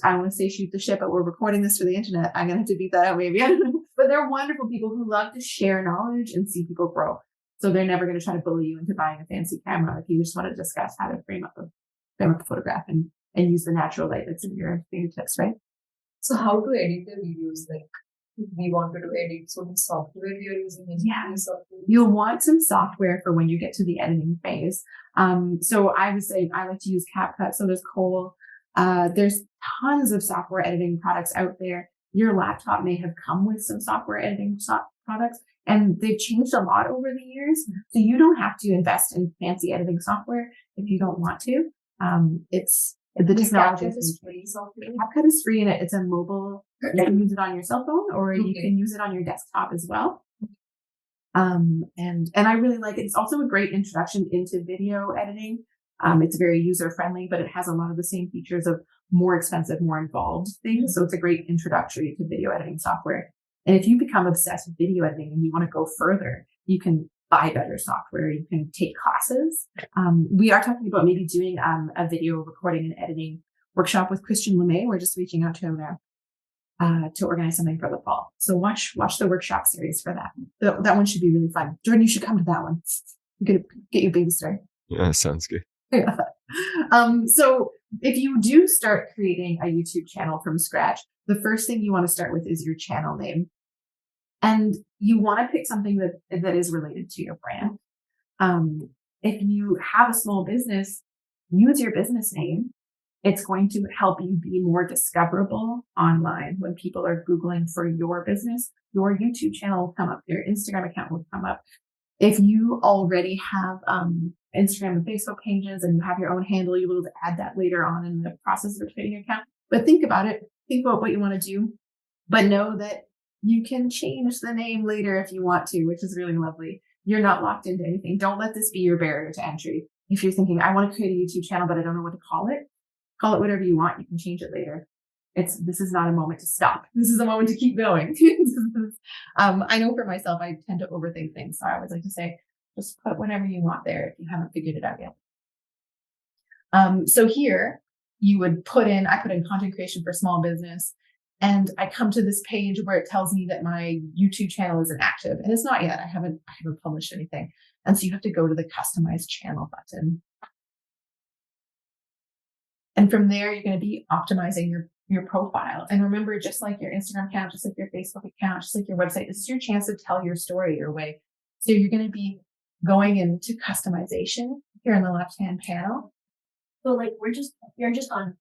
I want to say shoot the shit, but we're recording this for the internet. I'm going to have to beat that out maybe. I don't know. But they're wonderful people who love to share knowledge and see people grow. So they're never going to try to bully you into buying a fancy camera if you just want to discuss how to frame up a photograph and use the natural light that's in your fingertips, right? So how to edit the videos? Like we wanted to edit, so the software we are using is software. You'll want some software for when you get to the editing phase. So I would say I like to use CapCut. So there's Cole. There's tons of software editing products out there. Your laptop may have come with some software editing products, and they've changed a lot over the years. So you don't have to invest in fancy editing software if you don't want to. It's the technology is free. CapCut is free, and it's a mobile. You can use it on your cell phone, or you can use it on your desktop as well. And I really like it. It's also a great introduction into video editing. It's very user friendly, but it has a lot of the same features of more expensive, more involved things. So it's a great introductory to video editing software. And if you become obsessed with video editing and you want to go further, you can buy better software. You can take classes. We are talking about maybe doing a video recording and editing workshop with Christian LeMay. We're just reaching out to him now to organize something for the fall. So watch the workshop series for that. That one should be really fun. Jordan, you should come to that one. You could get your baby started. Yeah, sounds good. So if you do start creating a YouTube channel from scratch, the first thing you want to start with is your channel name. And you want to pick something that is related to your brand. If you have a small business, use your business name. It's going to help you be more discoverable online. When people are Googling for your business, your YouTube channel will come up, your Instagram account will come up. If you already have Instagram and Facebook pages and you have your own handle, you'll be able to add that later on in the process of creating your account. But think about it. Think about what you want to do, but know that you can change the name later if you want to, which is really lovely. You're not locked into anything. Don't let this be your barrier to entry. If you're thinking, I want to create a YouTube channel, but I don't know what to call it whatever you want. You can change it later. This is not a moment to stop. This is a moment to keep going. I know for myself, I tend to overthink things. So I always like to say, just put whatever you want there if you haven't figured it out yet. So here you would I put in content creation for small business, and I come to this page where it tells me that my YouTube channel isn't active, and it's not yet. I haven't published anything. And so you have to go to the customize channel button. And from there, you're going to be optimizing your profile. And remember, just like your Instagram account, just like your Facebook account, just like your website, this is your chance to tell your story your way. So you're going to be going into customization here in the left-hand panel. So like you're just on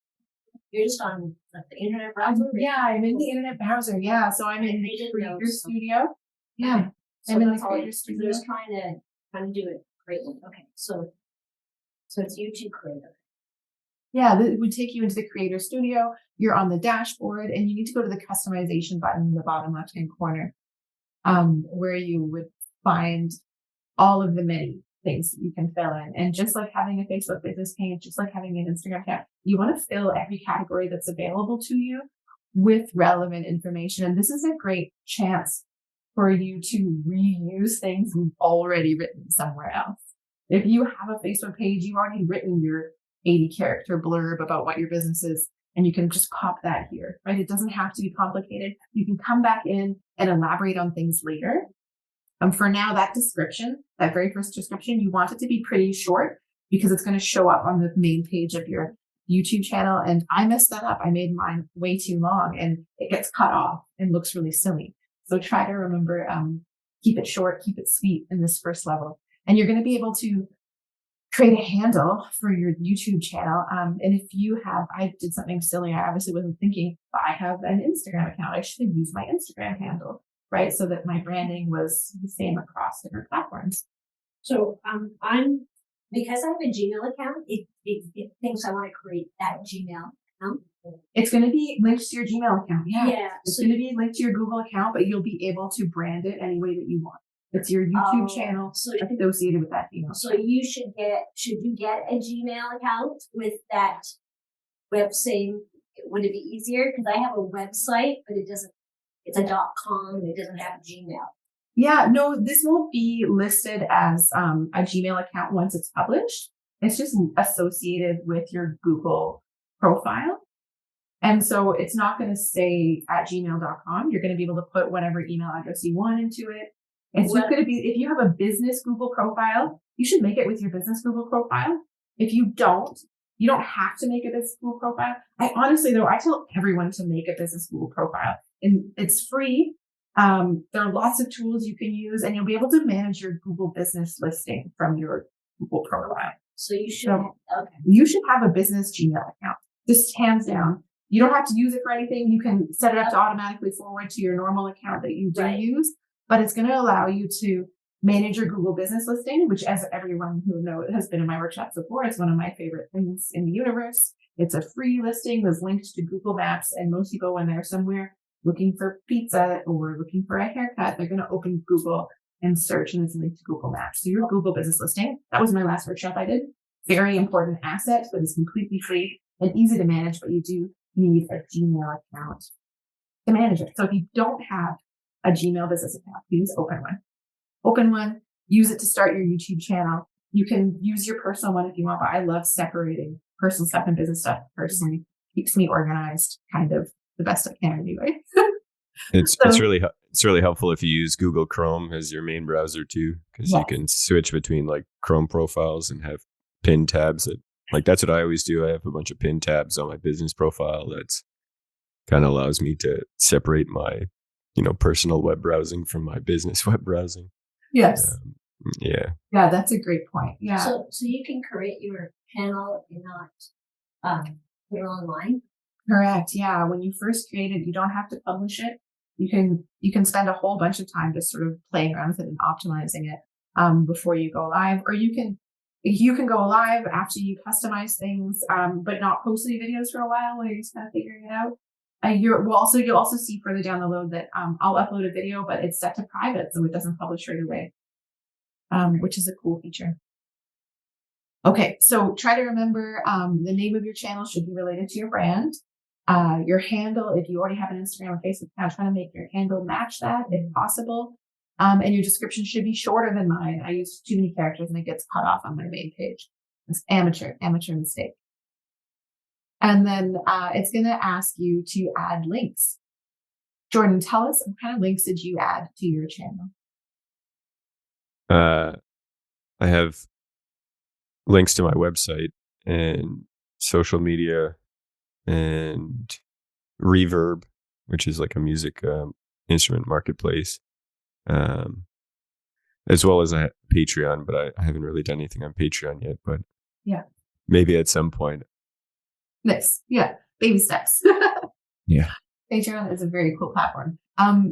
like the internet browser. Yeah, I'm in the internet browser. Yeah, so I'm in the Creator Studio. Yeah, so I'm in the Creator Studio. Just trying to do it greatly. Okay, so it's YouTube Creator. Yeah, it would take you into the Creator Studio. You're on the dashboard, and you need to go to the customization button in the bottom left-hand corner, where you would find all of the many things that you can fill in. And just like having a Facebook business page, just like having an Instagram account, you want to fill every category that's available to you with relevant information. And this is a great chance for you to reuse things you've already written somewhere else. If you have a Facebook page, you've already written your 80-character blurb about what your business is, and you can just pop that here, right? It doesn't have to be complicated. You can come back in and elaborate on things later. For now, that description, that very first description, you want it to be pretty short because it's going to show up on the main page of your YouTube channel. And I messed that up. I made mine way too long and it gets cut off and looks really silly. So try to remember, keep it short, keep it sweet in this first level. And you're going to be able to create a handle for your YouTube channel. And if you I did something silly. I obviously wasn't thinking, but I have an Instagram account. I should have used my Instagram handle, right? So that my branding was the same across different platforms. So because I have a Gmail account, it thinks I want to create that Gmail account. It's going to be linked to your Gmail account. Yeah. It's So going to be linked to your Google account, but you'll be able to brand it any way that you want. It's your YouTube channel associated with that email. So you should you get a Gmail account with that website? Would it be easier? Because I have a website, but it's a .com and it doesn't have Gmail. Yeah, no, this won't be listed as a Gmail account once it's published. It's just associated with your Google profile. And so it's not going to say at gmail.com. You're going to be able to put whatever email address you want into it. It's just going to be, if you have a business Google profile, you should make it with your business Google profile. If you don't have to make a business Google profile. I honestly, though, I tell everyone to make a business Google profile, and it's free. There are lots of tools you can use, and you'll be able to manage your Google business listing from your Google profile. So you should, You should have a business Gmail account, just hands down. You don't have to use it for anything. You can set it up to automatically forward to your normal account that you do use, but it's going to allow you to manage your Google business listing, which, as everyone who has been in my workshops before, it's one of my favorite things in the universe. It's a free listing that's linked to Google Maps, and most people, when they're somewhere looking for pizza or looking for a haircut, they're going to open Google and search, and it's linked to Google Maps. So your Google business listing, that was my last workshop I did. Very important asset, but it's completely free and easy to manage, but you do need a Gmail account to manage it. So if you don't have a Gmail business account, please open one. Open one, use it to start your YouTube channel. You can use your personal one if you want, but I love separating personal stuff and business stuff personally. Keeps me organized, kind of the best I can anyway. It's really helpful if you use Google Chrome as your main browser too, because you can switch between like Chrome profiles and have pinned tabs. That's what I always do. I have a bunch of pinned tabs on my business profile. That's kind of allows me to separate my, personal web browsing from my business web browsing. Yes. Yeah, that's a great point. Yeah. So you can create your channel and not put it online. Correct. Yeah. When you first create it, you don't have to publish it. You can spend a whole bunch of time just sort of playing around with it and optimizing it before you go live, or you can go live after you customize things, but not post any videos for a while while you're just kind of figuring it out. You'll also see further down the road that I'll upload a video, but it's set to private, so it doesn't publish right away. which is a cool feature. Okay, so try to remember the name of your channel should be related to your brand. Your handle, if you already have an Instagram or Facebook account, try to make your handle match that if possible. And your description should be shorter than mine. I use too many characters and it gets cut off on my main page. It's amateur mistake. And then it's going to ask you to add links. Jordan, tell us what kind of links did you add to your channel? I have links to my website and social media and Reverb, which is like a music instrument marketplace, as well as a Patreon, but I haven't really done anything on Patreon yet, but yeah, maybe at some point. Nice. Yeah. Baby steps. Yeah. Patreon is a very cool platform.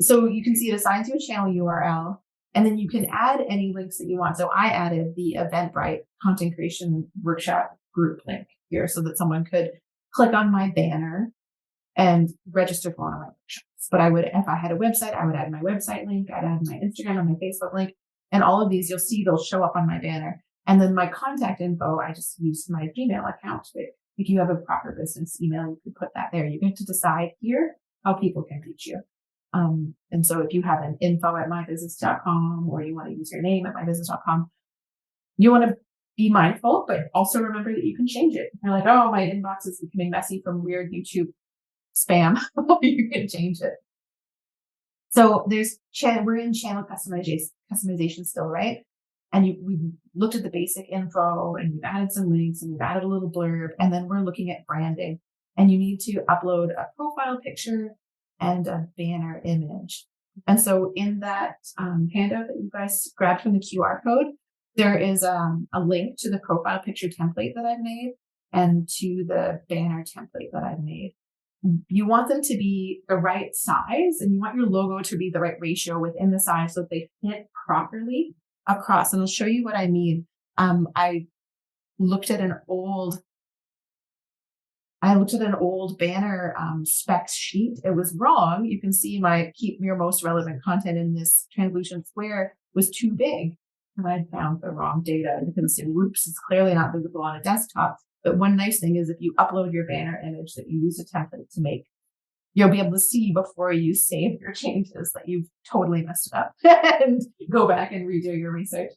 So you can see it assigns you a channel URL, and then you can add any links that you want. So I added the Eventbrite content creation workshop group link here so that someone could click on my banner and register for one of my workshops. But I would, if I had a website, I would add my website link, I'd add my Instagram and my Facebook link, and all of these, you'll see they'll show up on my banner. And then my contact info, I just used my Gmail account. But if you have a proper business email, you can put that there. You get to decide here how people can reach you. And so if you have an info@mybusiness.com or you want to use your name at mybusiness.com, you want to be mindful, but also remember that you can change it. You're like, oh, my inbox is becoming messy from weird YouTube spam. You can change it. So we're in channel customization still, right? And we've looked at the basic info and we've added some links and we've added a little blurb, and then we're looking at branding, and you need to upload a profile picture and a banner image. And so in that handout that you guys grabbed from the QR code, there is a link to the profile picture template that I've made and to the banner template that I've made. You want them to be the right size, and you want your logo to be the right ratio within the size so that they fit properly across. And I'll show you what I mean. I looked at an old banner specs sheet. It was wrong. You can see my keep your most relevant content in this translucent square was too big. And I found the wrong data. You can see, whoops, it's clearly not visible on a desktop. But one nice thing is if you upload your banner image that you use a template to make, you'll be able to see before you save your changes that you've totally messed it up and go back and redo your research.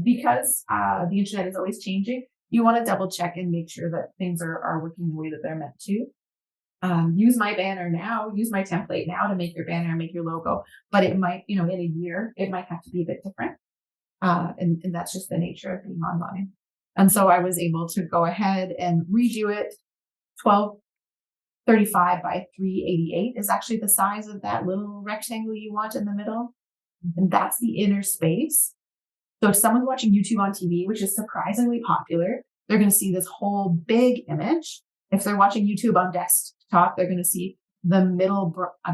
Because the internet is always changing, you want to double check and make sure that things are working the way that they're meant to. Use my banner now, use my template now to make your banner, make your logo, but it might, in a year, it might have to be a bit different. And that's just the nature of being online. And so I was able to go ahead and redo it. 1235 by 388 is actually the size of that little rectangle you want in the middle. And that's the inner space. So if someone's watching YouTube on TV, which is surprisingly popular, they're going to see this whole big image. If they're watching YouTube on desktop, they're going to see the middle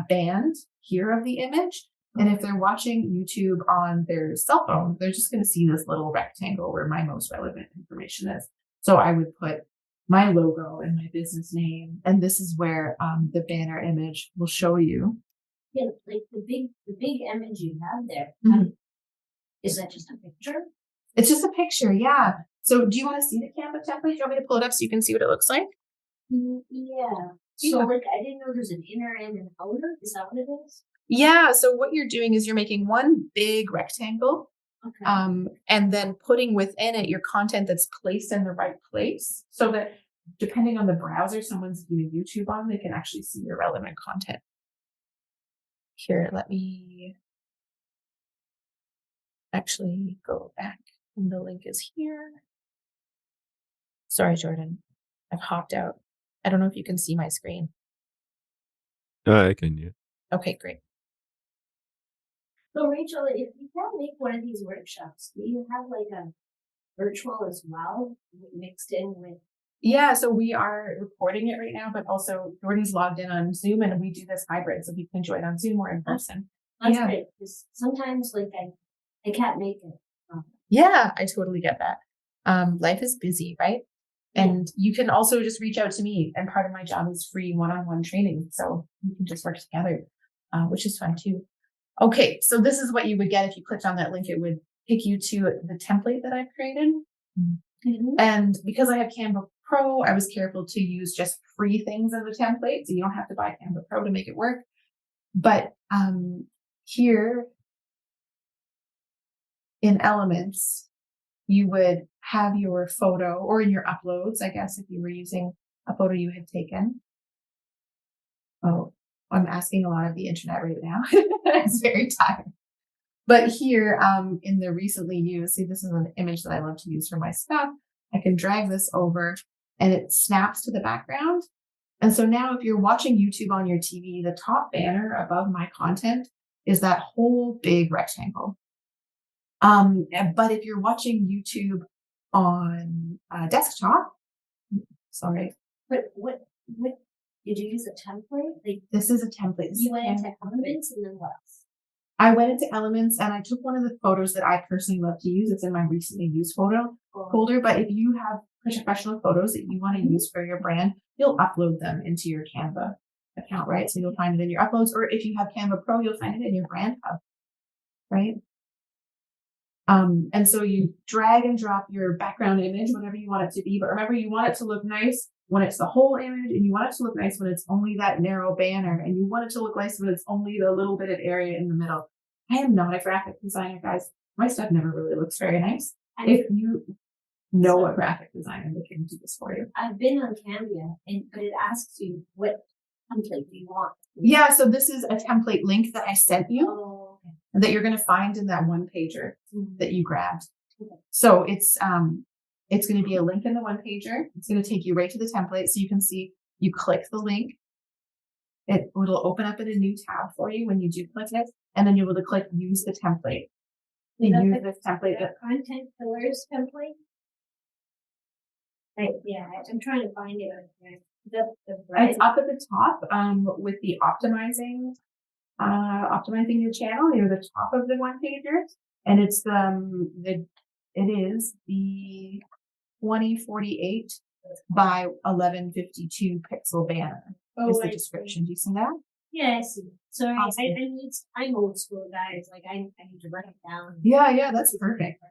band here of the image. And if they're watching YouTube on their cell phone, they're just going to see this little rectangle where my most relevant information is. So I would put my logo and my business name, and this is where the banner image will show you. Yeah, like the big image you have there. Mm-hmm. Is that just a picture? It's just a picture, yeah. So do you want to see the Canva template? Do you want me to pull it up so you can see what it looks like? Yeah. So like I didn't know there's an inner and an outer. Is that what it is? Yeah. So what you're doing is you're making one big rectangle, Okay. and then putting within it your content that's placed in the right place, so that depending on the browser someone's viewing YouTube on, they can actually see your relevant content. Here, let me actually go back. And the link is here. Sorry, Jordan. I've hopped out. I don't know if you can see my screen. I can, yeah. Okay, great. So Rachel, if you can't make one of these workshops, do you have like a virtual as well mixed in with? Yeah, so we are recording it right now, but also Jordan's logged in on Zoom, and we do this hybrid, so people can join on Zoom or in person. That's great, because sometimes like I can't make it. Yeah, I totally get that. Life is busy, right? And you can also just reach out to me, and part of my job is free one-on-one training, so we can just work together, which is fun too. Okay, so this is what you would get if you clicked on that link. It would take you to the template that I've created. And because I have Canva Pro, I was careful to use just free things in the template. So you don't have to buy Canva Pro to make it work. But here in Elements, you would have your photo, or in your uploads, I guess, if you were using a photo you had taken. Oh, I'm asking a lot of the internet right now. It's very tired. But here in the recently used, see, this is an image that I love to use for my stuff. I can drag this over and it snaps to the background. And so now if you're watching YouTube on your TV, the top banner above my content is that whole big rectangle. But if you're watching YouTube on a desktop, sorry. What did you use a template? Like, This is a template. you went into Elements and then what else? I went into Elements and I took one of the photos that I personally love to use. It's in my recently used photo folder. But if you have professional photos that you want to use for your brand, you'll upload them into your Canva account, right? So you'll find it in your uploads, or if you have Canva Pro, you'll find it in your brand hub, right? And so you drag and drop your background image, whatever you want it to be. But remember, you want it to look nice when it's the whole image, and you want it to look nice when it's only that narrow banner, and you want it to look nice when it's only the little bit of area in the middle. I am not a graphic designer, guys. My stuff never really looks very nice. If you know a graphic designer, they can do this for you. I've been on Canva, but it asks you what template do you want. Yeah, so this is a template link that I sent you Oh, okay. that you're going to find in that one pager that you grabbed. Okay. So it's going to be a link in the one pager. It's going to take you right to the template. So you can see, you click the link. It'll open up in a new tab for you when you do click it. And then you'll be able to click use the template. Is that Use the- this template. The content pillars template? Yeah, I'm trying to find it on here. It's up at the top with the optimizing your channel near the top of the one pager. And it's it is the 2048 by 1152 pixel banner. Is the description. Do you see that? Yeah, I see. Sorry, Awesome. I'm old school, guys. Like I need to write it down. Yeah, that's perfect.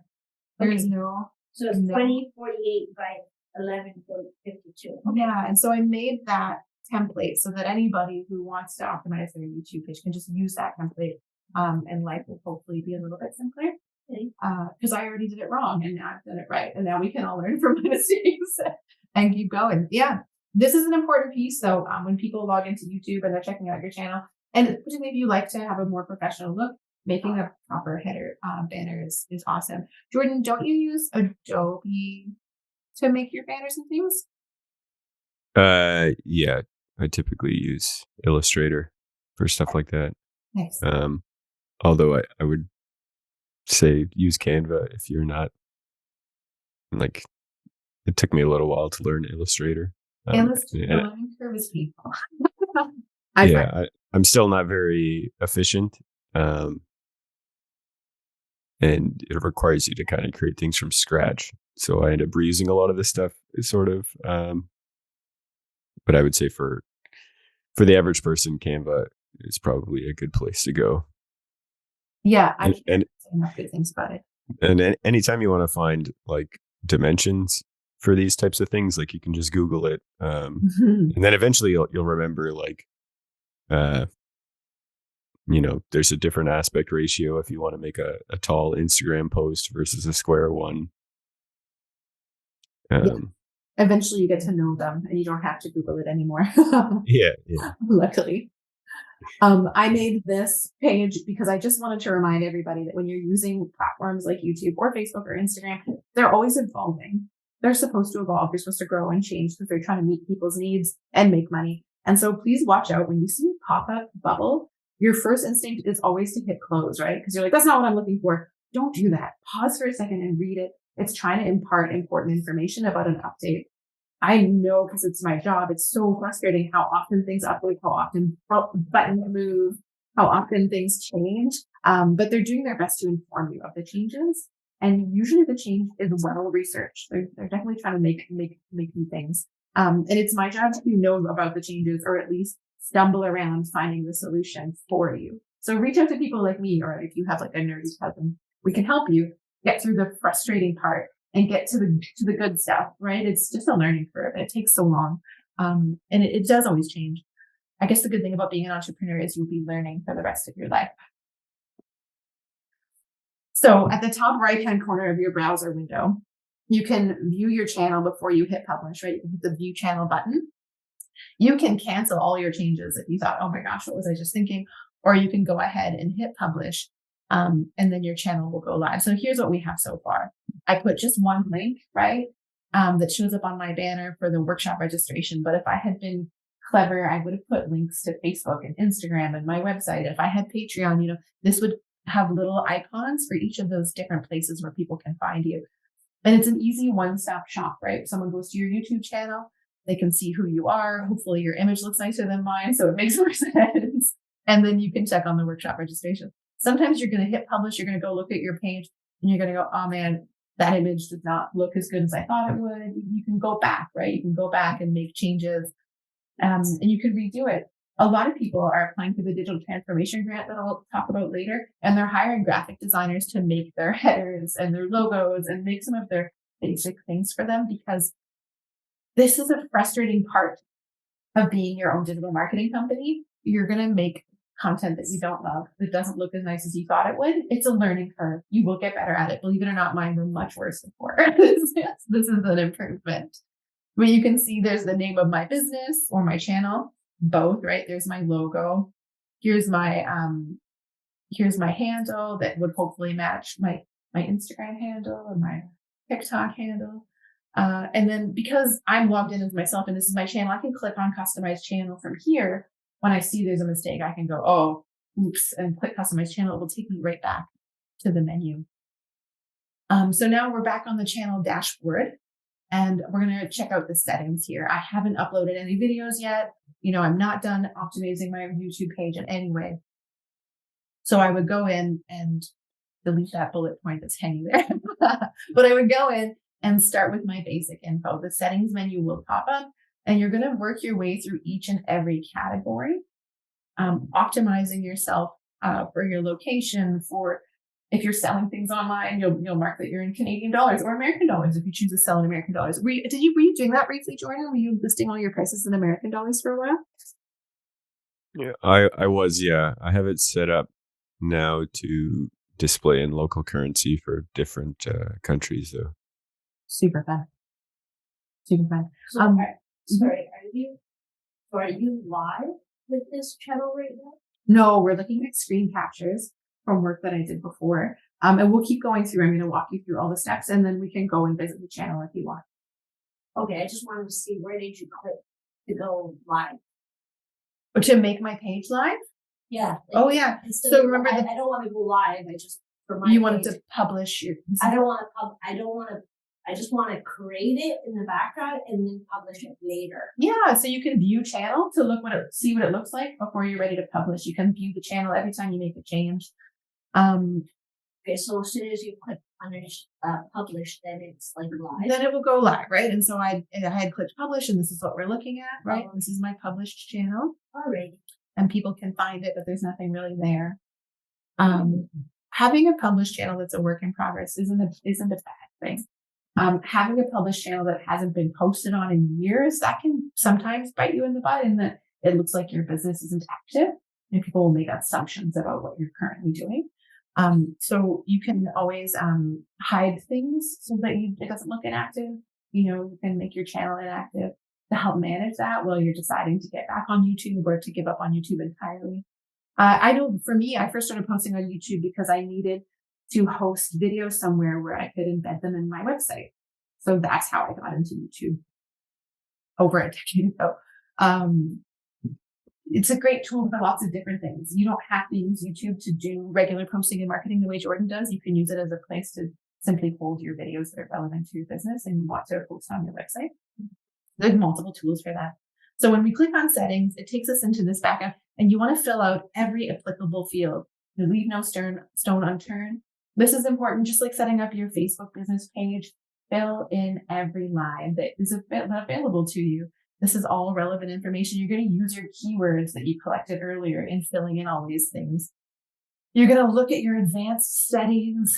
There's no. So it's No. 2048 by 1152. Yeah, and so I made that template so that anybody who wants to optimize their YouTube page can just use that template, and life will hopefully be a little bit simpler. Okay. Because I already did it wrong and now I've done it right, and now we can all learn from my mistakes and keep going. Yeah, this is an important piece. So when people log into YouTube and they're checking out your channel, and particularly if you like to have a more professional look, making a proper header banner is awesome. Jordan, don't you use Adobe to make your banners and things? Yeah, I typically use Illustrator for stuff like that. Nice. Although I would say use Canva if you're not, like, it took me a little while to learn Illustrator. Illustrator and- learning curve is painful. I'm still not very efficient. And it requires you to kind of create things from scratch. So I end up reusing a lot of this stuff, sort of. But I would say for the average person, Canva is probably a good place to go. Yeah, I And- can't and- say enough good things about it. And anytime you want to find like dimensions for these types of things, like you can just Google it, and then eventually you'll remember, like, there's a different aspect ratio if you want to make a tall Instagram post versus a square one. Eventually you get to know them and you don't have to Google it anymore. Yeah. Luckily. I made this page because I just wanted to remind everybody that when you're using platforms like YouTube or Facebook or Instagram, they're always evolving. They're supposed to evolve. They're supposed to grow and change because they're trying to meet people's needs and make money. And so please watch out when you see a pop-up bubble. Your first instinct is always to hit close, right? Because you're like, that's not what I'm looking for. Don't do that. Pause for a second and read it. It's trying to impart important information about an update. I know because it's my job. It's so frustrating how often things update, how often buttons move, how often things change. But they're doing their best to inform you of the changes. And usually the change is well researched. They're definitely trying to make new things. And it's my job to know about the changes, or at least stumble around finding the solution for you. So reach out to people like me, or if you have like a nerdy cousin, we can help you. get through the frustrating part and get to the good stuff, right? It's just a learning curve. It takes so long. And it does always change. I guess the good thing about being an entrepreneur is you'll be learning for the rest of your life. So at the top right-hand corner of your browser window, you can view your channel before you hit publish, right? You can hit the view channel button. You can cancel all your changes if you thought, oh my gosh, what was I just thinking? Or you can go ahead and hit publish, and then your channel will go live. So here's what we have so far. I put just one link, right? That shows up on my banner for the workshop registration. But if I had been clever, I would have put links to Facebook and Instagram and my website. If I had Patreon, this would have little icons for each of those different places where people can find you. And it's an easy one-stop shop, right? If someone goes to your YouTube channel, they can see who you are. Hopefully your image looks nicer than mine, so it makes more sense. And then you can check on the workshop registration. Sometimes you're going to hit publish, you're going to go look at your page, and you're going to go, oh man, that image did not look as good as I thought it would. You can go back, right? You can go back and make changes, and you can redo it. A lot of people are applying for the digital transformation grant that I'll talk about later, and they're hiring graphic designers to make their headers and their logos and make some of their basic things for them, because this is a frustrating part of being your own digital marketing company. You're going to make content that you don't love, that doesn't look as nice as you thought it would. It's a learning curve. You will get better at it. Believe it or not, mine were much worse before. This is an improvement. But you can see there's the name of my business or my channel, both, right? There's my logo. Here's my handle that would hopefully match my Instagram handle and my TikTok handle. And then because I'm logged in as myself and this is my channel, I can click on customize channel from here. When I see there's a mistake, I can go, oh, oops, and click customize channel. It will take me right back to the menu. So now we're back on the channel dashboard and we're going to check out the settings here. I haven't uploaded any videos yet. I'm not done optimizing my YouTube page in any way. So I would go in and delete that bullet point that's hanging there. But I would go in and start with my basic info. The settings menu will pop up and you're going to work your way through each and every category, optimizing yourself for your location. For if you're selling things online, you'll mark that you're in Canadian dollars or American dollars if you choose to sell in American dollars. Were you doing that briefly, Jordan? Were you listing all your prices in American dollars for a while? Yeah, I was. Yeah, I have it set up now to display in local currency for different countries, though. Super fun. Super fun. So, sorry, are you live with this channel right now? No, we're looking at screen captures from work that I did before. And we'll keep going through. I'm going to walk you through all the steps and then we can go and visit the channel if you want. Okay, I just wanted to see, where did you click to go live? Or to make my page live? Yeah. Oh yeah. So remember I don't want to go live. I just, for my you page, wanted to publish your. I just want to create it in the background and then publish it later. Yeah, so you can view channel to see what it looks like before you're ready to publish. You can view the channel every time you make a change. Okay, so as soon as you click publish, then it's like live. Then it will go live, right? And so I had clicked publish, and this is what we're looking at, right? This is my published channel. Alright. And people can find it, but there's nothing really there. Having a published channel that's a work in progress isn't a bad thing. Having a published channel that hasn't been posted on in years, that can sometimes bite you in the butt in that it looks like your business isn't active and people will make assumptions about what you're currently doing. So you can always hide things so that it doesn't look inactive. You can make your channel inactive to help manage that while you're deciding to get back on YouTube or to give up on YouTube entirely. I know for me, I first started posting on YouTube because I needed to host videos somewhere where I could embed them in my website. So that's how I got into YouTube over a decade ago. It's a great tool for lots of different things. You don't have to use YouTube to do regular posting and marketing the way Jordan does. You can use it as a place to simply hold your videos that are relevant to your business and you want to post on your website. There's multiple tools for that. So when we click on settings, it takes us into this backup and you want to fill out every applicable field. You leave no stone unturned. This is important, just like setting up your Facebook business page. Fill in every line that is available to you. This is all relevant information. You're going to use your keywords that you collected earlier in filling in all these things. You're going to look at your advanced settings,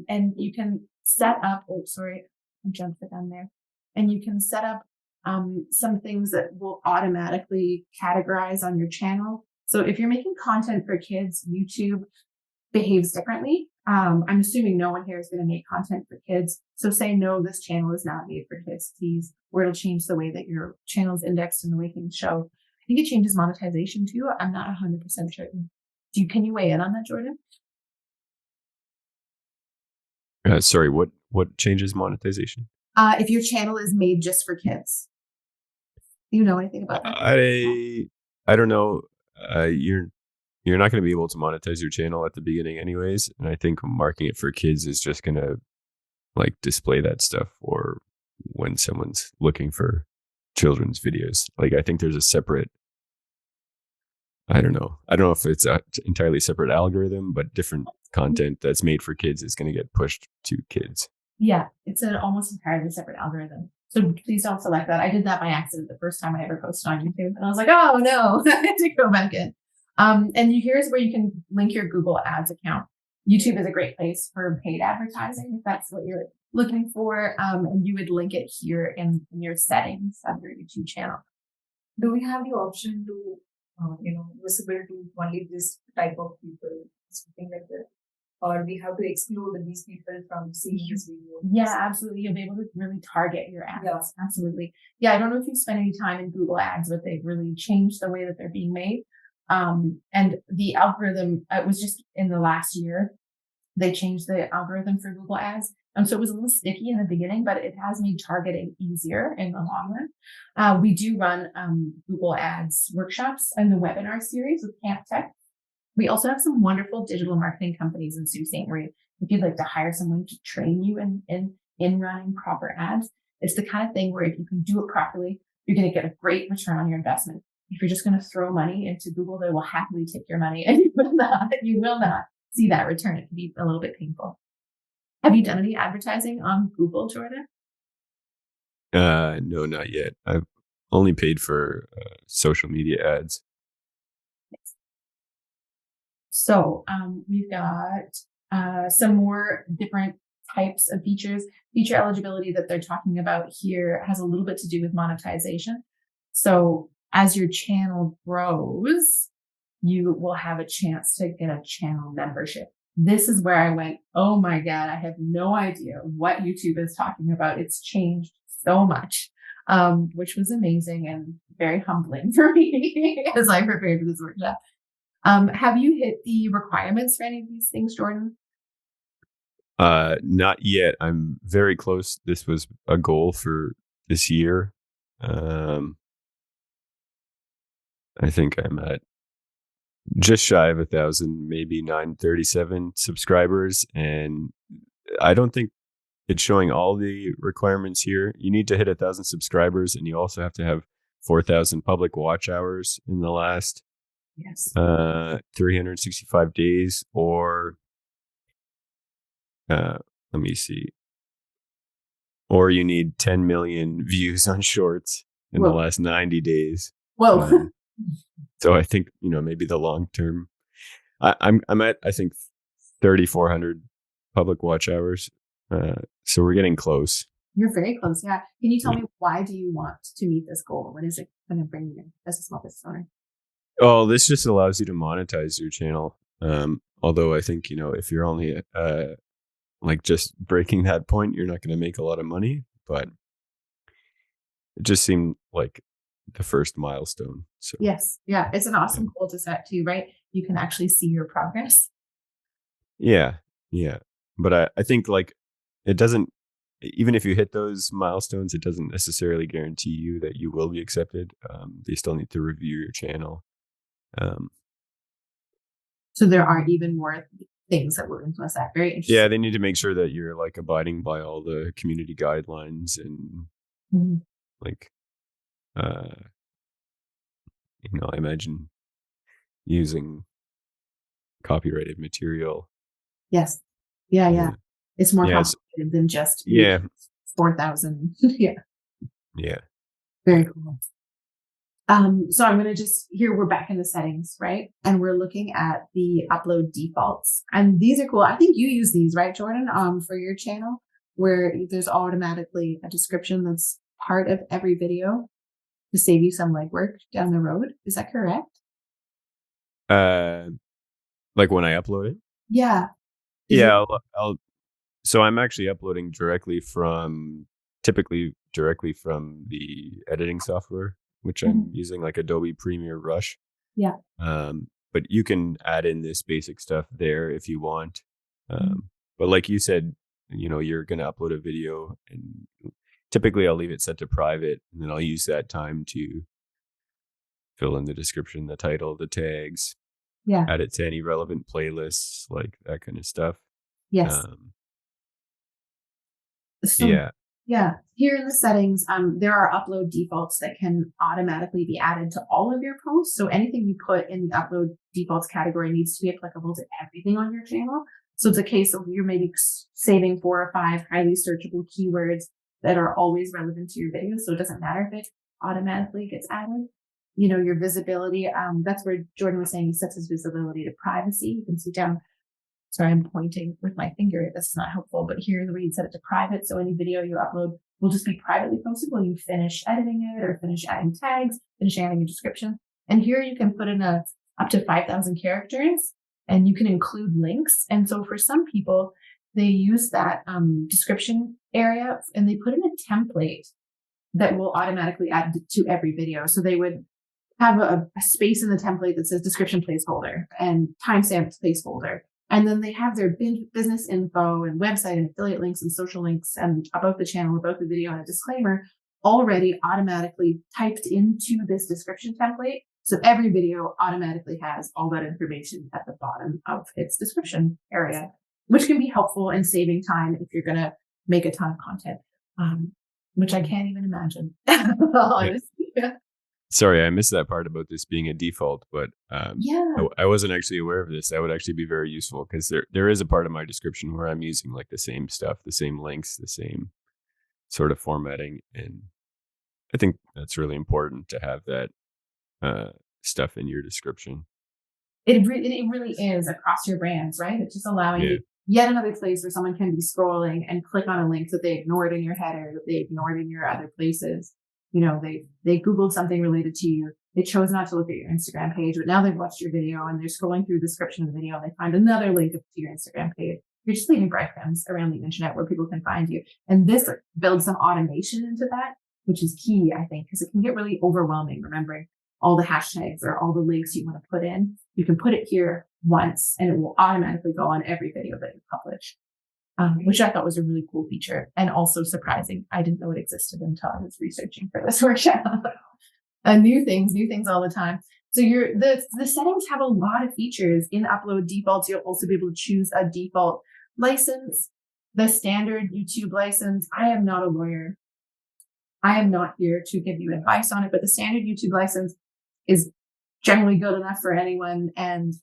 and you can set up, oh, sorry, I jumped the gun there. And you can set up some things that will automatically categorize on your channel. So if you're making content for kids, YouTube behaves differently. I'm assuming no one here is going to make content for kids. So say, no, this channel is not made for kids, please, or it'll change the way that your channel is indexed and the way things show. I think it changes monetization too. I'm not 100% certain. Can you weigh in on that, Jordan? Sorry, what changes monetization? If your channel is made just for kids. You know anything about that? I don't know. You're not going to be able to monetize your channel at the beginning anyways, and I think marking it for kids is just going to like display that stuff or when someone's looking for children's videos. Like I think there's a separate, I don't know if it's an entirely separate algorithm, but different content that's made for kids is going to get pushed to kids. Yeah, it's an almost entirely separate algorithm. So please don't select that. I did that by accident the first time I ever posted on YouTube, and I was like, oh no, I had to go back in. And here's where you can link your Google Ads account. YouTube is a great place for paid advertising if that's what you're looking for, and you would link it here in your settings of your YouTube channel. Do we have the option to, visible to only this type of people, something like that? Or we have to exclude these people from seeing this video? Yeah, absolutely. You'll be able to really target your ads. Yeah. Absolutely. Yeah, I don't know if you spend any time in Google Ads, but they've really changed the way that they're being made. And the algorithm, it was just in the last year, they changed the algorithm for Google Ads. And so it was a little sticky in the beginning, but it has made targeting easier in the long run. We do run Google Ads workshops and the webinar series with Camp Tech. We also have some wonderful digital marketing companies in Sault Ste. Marie. If you'd like to hire someone to train you in running proper ads, it's the kind of thing where if you can do it properly, you're going to get a great return on your investment. If you're just going to throw money into Google, they will happily take your money, and you will not see that return. It can be a little bit painful. Have you done any advertising on Google, Jordan? No, not yet. I've only paid for social media ads. So we've got some more different types of features. Feature eligibility that they're talking about here has a little bit to do with monetization. So as your channel grows, you will have a chance to get a channel membership. This is where I went, oh my God, I have no idea what YouTube is talking about. It's changed so much, which was amazing and very humbling for me as I prepared for this workshop. Have you hit the requirements for any of these things, Jordan? Not yet. I'm very close. This was a goal for this year. I think I'm at just shy of 1,000, maybe 937 subscribers. And I don't think it's showing all the requirements here. You need to hit 1,000 subscribers, and you also have to have 4,000 public watch hours in the last 365 days, or let me see, or you need 10 million views on shorts in the last 90 days. Whoa. So I think, maybe the long term, I'm at, I think, 3,400 public watch hours. So we're getting close. You're very close. Yeah. Can you tell me, why do you want to meet this goal? What is it going to bring you as a small business owner? Oh, this just allows you to monetize your channel. Although I think, if you're only like just breaking that point, you're not going to make a lot of money, but it just seemed like the first milestone. So yes. Yeah. It's an awesome goal to set too, right? You can actually see your progress. Yeah. Yeah. But I think like it doesn't, even if you hit those milestones, it doesn't necessarily guarantee you that you will be accepted. They still need to review your channel. So there are even more things that will influence that. Very interesting. Yeah, they need to make sure that you're like abiding by all the community guidelines and like, I imagine using copyrighted material. Yes. Yeah. It's more complicated than just 4,000. Yeah. Yeah. Very cool. So I'm going to here we're back in the settings, right? And we're looking at the upload defaults. And these are cool. I think you use these, right, Jordan, for your channel, where there's automatically a description that's part of every video to save you some legwork down the road. Is that correct? Like when I upload it? Yeah. Yeah, so I'm actually uploading typically directly from the editing software, which I'm using, like Adobe Premiere Rush. Yeah. But you can add in this basic stuff there if you want. But like you said, you're going to upload a video, and typically I'll leave it set to private, and then I'll use that time to fill in the description, the title, the tags, add it to any relevant playlists, like that kind of stuff. Yes. So, yeah. Here in the settings, there are upload defaults that can automatically be added to all of your posts. So anything you put in the upload defaults category needs to be applicable to everything on your channel. So it's a case of you're maybe saving 4 or 5 highly searchable keywords that are always relevant to your videos. So it doesn't matter if it automatically gets added. Your visibility, that's where Jordan was saying he sets his visibility to privacy. You can see down. Sorry, I'm pointing with my finger. That's not helpful, but here's where you set it to private. So any video you upload will just be privately posted when you finish editing it or finish adding tags, finish adding a description. And here you can put in up to 5,000 characters, and you can include links. And so for some people, they use that description area and they put in a template that will automatically add to every video. So they would have a space in the template that says description placeholder and timestamp placeholder. And then they have their business info and website and affiliate links and social links and about the channel, about the video, and a disclaimer already automatically typed into this description template. So every video automatically has all that information at the bottom of its description area, which can be helpful in saving time if you're going to make a ton of content, which I can't even imagine. Honestly. Sorry, I missed that part about this being a default, but I wasn't actually aware of this. That would actually be very useful, because there is a part of my description where I'm using like the same stuff, the same links, the same sort of formatting, and I think that's really important to have that stuff in your description. It really is across your brands, right? It's just allowing you yet another place where someone can be scrolling and click on a link that they ignored in your header, that they ignored in your other places. They Googled something related to you. They chose not to look at your Instagram page, but now they've watched your video and they're scrolling through the description of the video and they find another link to your Instagram page. You're just leaving breadcrumbs around the internet where people can find you. And this builds some automation into that, which is key, I think, because it can get really overwhelming remembering all the hashtags or all the links you want to put in. You can put it here once and it will automatically go on every video that you publish. Which I thought was a really cool feature and also surprising. I didn't know it existed until I was researching for this workshop. New things all the time. So the settings have a lot of features in upload defaults. You'll also be able to choose a default license, the standard YouTube license. I am not a lawyer. I am not here to give you advice on it, but the standard YouTube license is generally good enough for anyone, and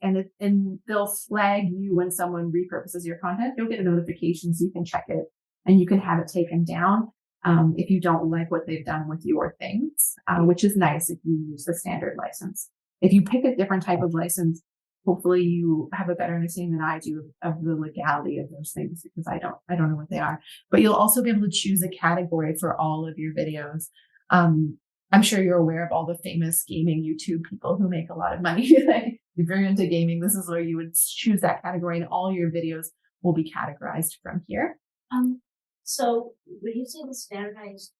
they'll flag you when someone repurposes your content. You'll get a notification so you can check it and you can have it taken down if you don't like what they've done with your things, which is nice if you use the standard license. If you pick a different type of license, hopefully you have a better understanding than I do of the legality of those things, because I don't know what they are. But you'll also be able to choose a category for all of your videos. I'm sure you're aware of all the famous gaming YouTube people who make a lot of money. If you're into gaming, this is where you would choose that category and all your videos will be categorized from here. So when you say the standardized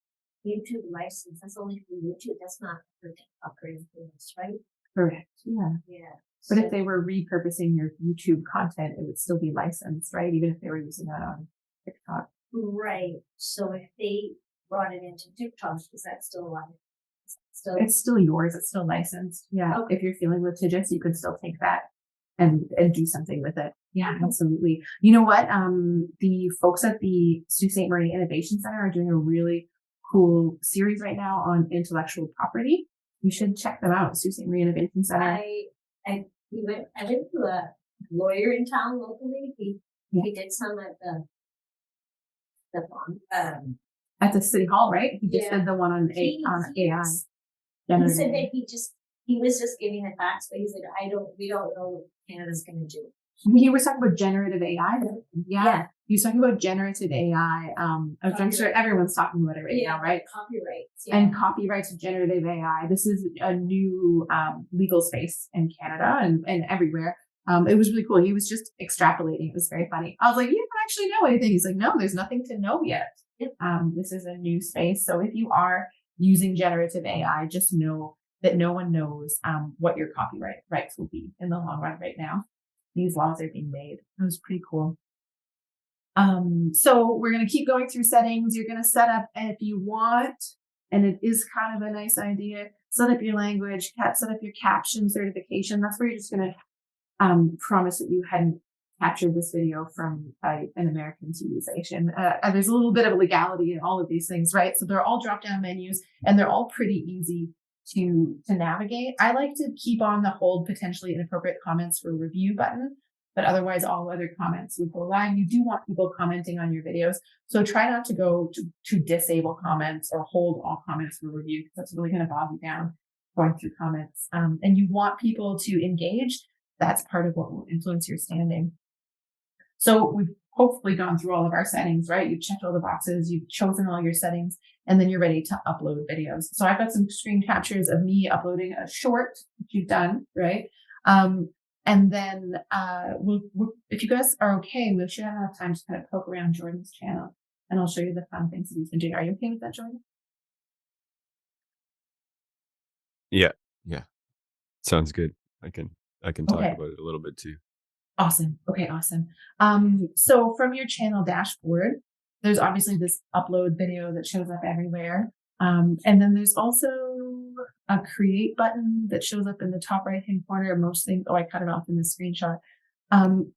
YouTube license, that's only for YouTube. That's not for TikTok or anything else, right? Correct. Yeah. Yeah. But if they were repurposing your YouTube content, it would still be licensed, right? Even if they were using that on TikTok. Right. So if they brought it into TikTok, is that still allowed? It's still yours. It's still licensed. Yeah. Okay. If you're feeling litigious, you could still take that and do something with it. Yeah, absolutely. You know what? The folks at the Sault Ste. Marie Innovation Center are doing a really cool series right now on intellectual property. You should check them out. Sault Ste. Marie Innovation Center. I went to a lawyer in town locally. He did some at the at the city hall, right? He just did the one on AI. He said that he was just giving the facts, but he's like, we don't know what Canada's going to do. He was talking about generative AI. Yeah. He was talking about generative AI. I'm sure everyone's talking about it right now, right? Copyrights. And copyrights of generative AI. This is a new legal space in Canada and everywhere. It was really cool. He was just extrapolating. It was very funny. I was like, you don't actually know anything. He's like, no, there's nothing to know yet. This is a new space. So if you are using generative AI, just know that no one knows what your copyright rights will be in the long run right now. These laws are being made. It was pretty cool. So we're going to keep going through settings. You're going to set up, and if you want, and it is kind of a nice idea, set up your language, set up your caption certification. That's where you're just going to promise that you hadn't captured this video from an American TV station. And there's a little bit of legality in all of these things, right? So they're all drop-down menus, and they're all pretty easy to navigate. I like to keep on the hold potentially inappropriate comments for review button, but otherwise all other comments would go live. You do want people commenting on your videos. So try not to go to disable comments or hold all comments for review, because that's really going to bog you down going through comments. And you want people to engage. That's part of what will influence your standing. So we've hopefully gone through all of our settings, right? You've checked all the boxes, you've chosen all your settings, and then you're ready to upload videos. So I've got some screen captures of me uploading a short, which you've done, right? And then we'll, if you guys are okay, we should have enough time to kind of poke around Jordan's channel, and I'll show you the fun things that he's been doing. Are you okay with that, Jordan? Yeah. Sounds good. I can talk about it a little bit too. Awesome. Okay, awesome. So from your channel dashboard, there's obviously this upload video that shows up everywhere. And then there's also a create button that shows up in the top right-hand corner of most things. Oh, I cut it off in the screenshot.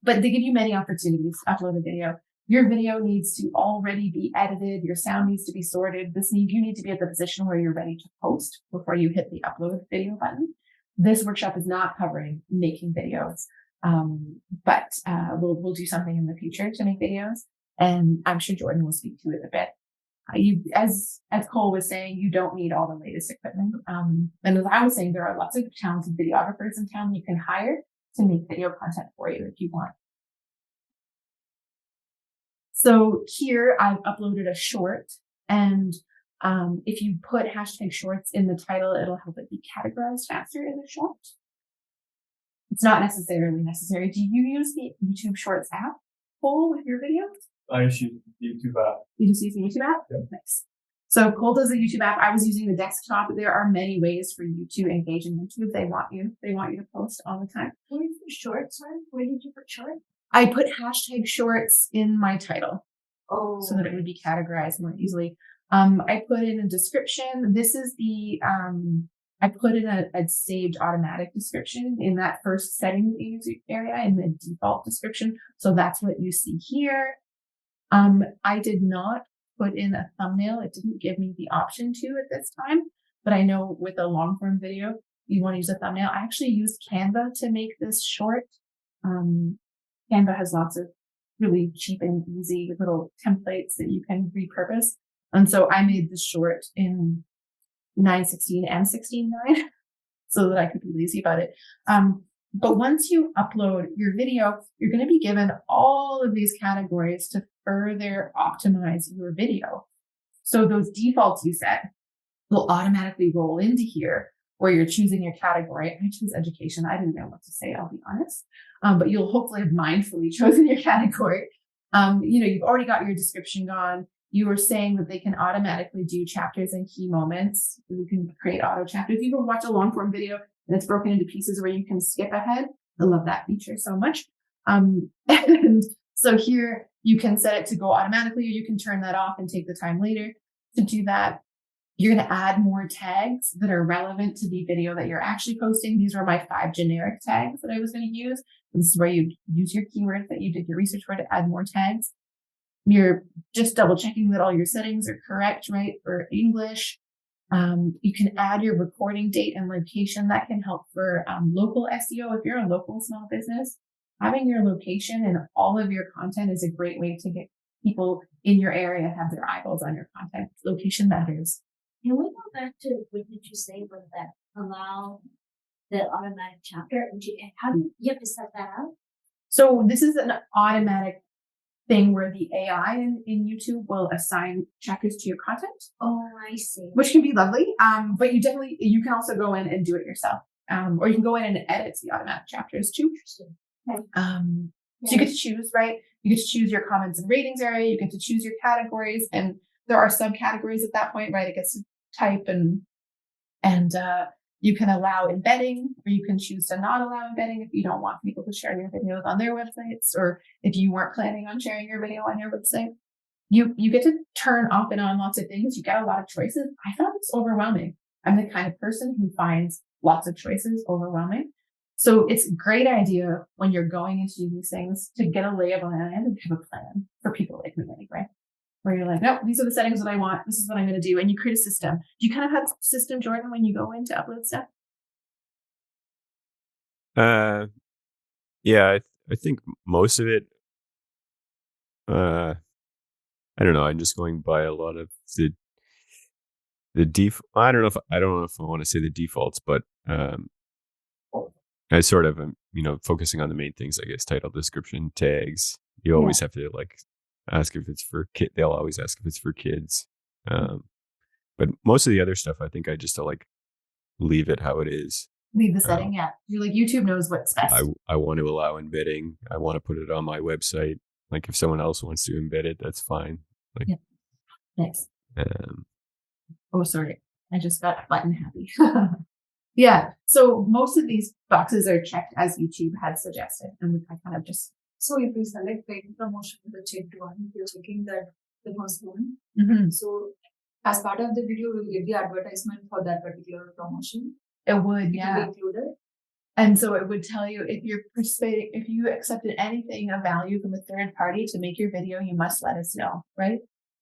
But they give you many opportunities to upload a video. Your video needs to already be edited. Your sound needs to be sorted. You need to be at the position where you're ready to post before you hit the upload video button. This workshop is not covering making videos. But we'll do something in the future to make videos, and I'm sure Jordan will speak to it a bit. As Cole was saying, you don't need all the latest equipment. And as I was saying, there are lots of talented videographers in town you can hire to make video content for you if you want. So here I've uploaded a short, and if you put hashtag shorts in the title, it'll help it be categorized faster in the short. It's not necessarily necessary. Do you use the YouTube Shorts app, Cole, with your videos? I just use the YouTube app. You just use the YouTube app? Yeah. Nice. So Cole does the YouTube app. I was using the desktop. There are many ways for you to engage in YouTube. They want you to post all the time. Where did you put shorts on? Where did you put shorts? I put hashtag shorts in my title. Oh. So that it would be categorized more easily. I put in a description. This is the, I put in a saved automatic description in that first setting area in the default description. So that's what you see here. I did not put in a thumbnail. It didn't give me the option to at this time, but I know with a long form video, you want to use a thumbnail. I actually used Canva to make this short. Canva has lots of really cheap and easy little templates that you can repurpose. And so I made this short in 9:16 and 16:9 so that I could be lazy about it. But once you upload your video, you're going to be given all of these categories to further optimize your video. So those defaults you set will automatically roll into here where you're choosing your category. I chose education. I didn't know what to say, I'll be honest. But you'll hopefully have mindfully chosen your category. You've already got your description gone. You were saying that they can automatically do chapters and key moments. You can create auto chapters. If you go watch a long form video and it's broken into pieces where you can skip ahead, I love that feature so much. And so here you can set it to go automatically, or you can turn that off and take the time later to do that. You're going to add more tags that are relevant to the video that you're actually posting. These were my 5 generic tags that I was going to use. This is where you use your keywords that you did your research for to add more tags. You're just double checking that all your settings are correct, right? For English. You can add your recording date and location. That can help for local SEO. If you're a local small business, having your location and all of your content is a great way to get people in your area have their eyeballs on your content. Location matters. Can we go back to what did you say about that allow the automatic chapter? And how do you have to set that up? So this is an automatic thing where the AI in YouTube will assign chapters to your content. Oh, I see. Which can be lovely. But you can also go in and do it yourself. Or you can go in and edit the automatic chapters too. Okay. So you get to choose, right? You get to choose your comments and ratings area. You get to choose your categories, and there are subcategories at that point, right? It gets to type and you can allow embedding, or you can choose to not allow embedding if you don't want people to share your videos on their websites, or if you weren't planning on sharing your video on your website. You get to turn off and on lots of things. You get a lot of choices. I found it's overwhelming. I'm the kind of person who finds lots of choices overwhelming. So it's a great idea when you're going into these things to get a lay of the land and have a plan for people like me anyway. Where you're like, nope, these are the settings that I want. This is what I'm going to do. And you create a system. Do you kind of have a system, Jordan, when you go in to upload stuff? Yeah, I think most of it, I don't know. I'm just going by a lot of the I don't know if I want to say the defaults, but I sort of am, focusing on the main things, I guess, title, description, tags. You always have to ask if it's for kid. They'll always ask if it's for kids. But most of the other stuff, I think I just leave it how it is. Leave the setting, yeah. You're like, YouTube knows what's best. I want to allow embedding. I want to put it on my website. Like if someone else wants to embed it, that's fine. Like, yeah. Nice. Oh, sorry. I just got button happy. Yeah. So most of these boxes are checked as YouTube has suggested. And I kind of just. So if we select paid promotion, the checked one, you're looking at the first one. Mm-hmm. So as part of the video, we'll get the advertisement for that particular promotion. It would, yeah. It will be included. And so it would tell you if you accepted anything of value from a third party to make your video, you must let us know, right?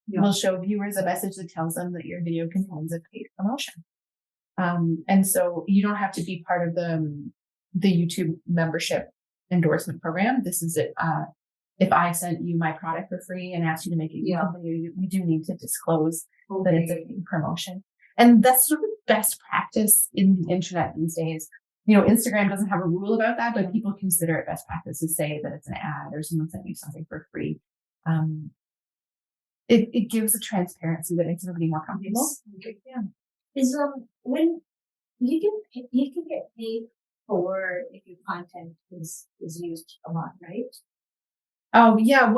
Yeah. We'll show viewers a message that tells them that your video contains a paid promotion. And so you don't have to be part of the YouTube membership endorsement program. This is it. If I sent you my product for free and asked you to make a YouTube video, you do need to disclose that it's a paid promotion. And that's sort of best practice in the internet these days. Instagram doesn't have a rule about that, but people consider it best practice to say that it's an ad or someone sent you something for free. It gives a transparency that makes everybody more comfortable. Yeah. Is when you can get paid for if your content is used a lot, right? Oh yeah.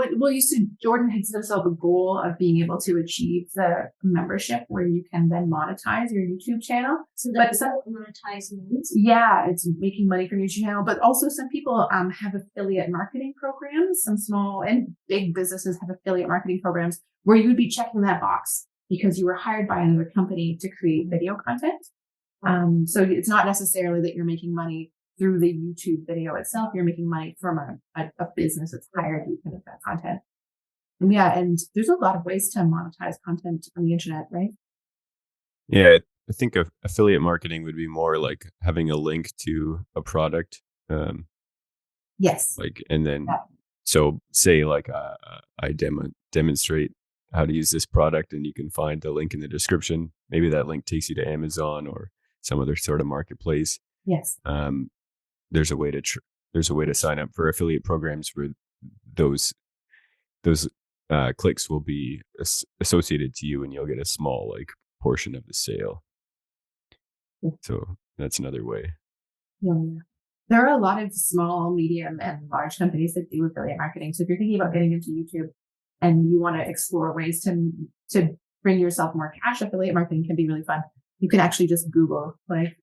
Jordan had set himself a goal of being able to achieve the membership where you can then monetize your YouTube channel. So that's what monetize means? Yeah, it's making money from your channel, but also some people have affiliate marketing programs. Some small and big businesses have affiliate marketing programs where you would be checking that box because you were hired by another company to create video content. So it's not necessarily that you're making money through the YouTube video itself. You're making money from a business that's hired you to make that content. And yeah, and there's a lot of ways to monetize content on the internet, right? Yeah, I think affiliate marketing would be more like having a link to a product. Yes. And then, so say I demonstrate how to use this product, and you can find the link in the description. Maybe that link takes you to Amazon or some other sort of marketplace. Yes. There's a way to sign up for affiliate programs where those clicks will be associated to you, and you'll get a small portion of the sale. So that's another way. Yeah. There are a lot of small, medium, and large companies that do affiliate marketing. So if you're thinking about getting into YouTube and you want to explore ways to bring yourself more cash, affiliate marketing can be really fun. You can actually just Google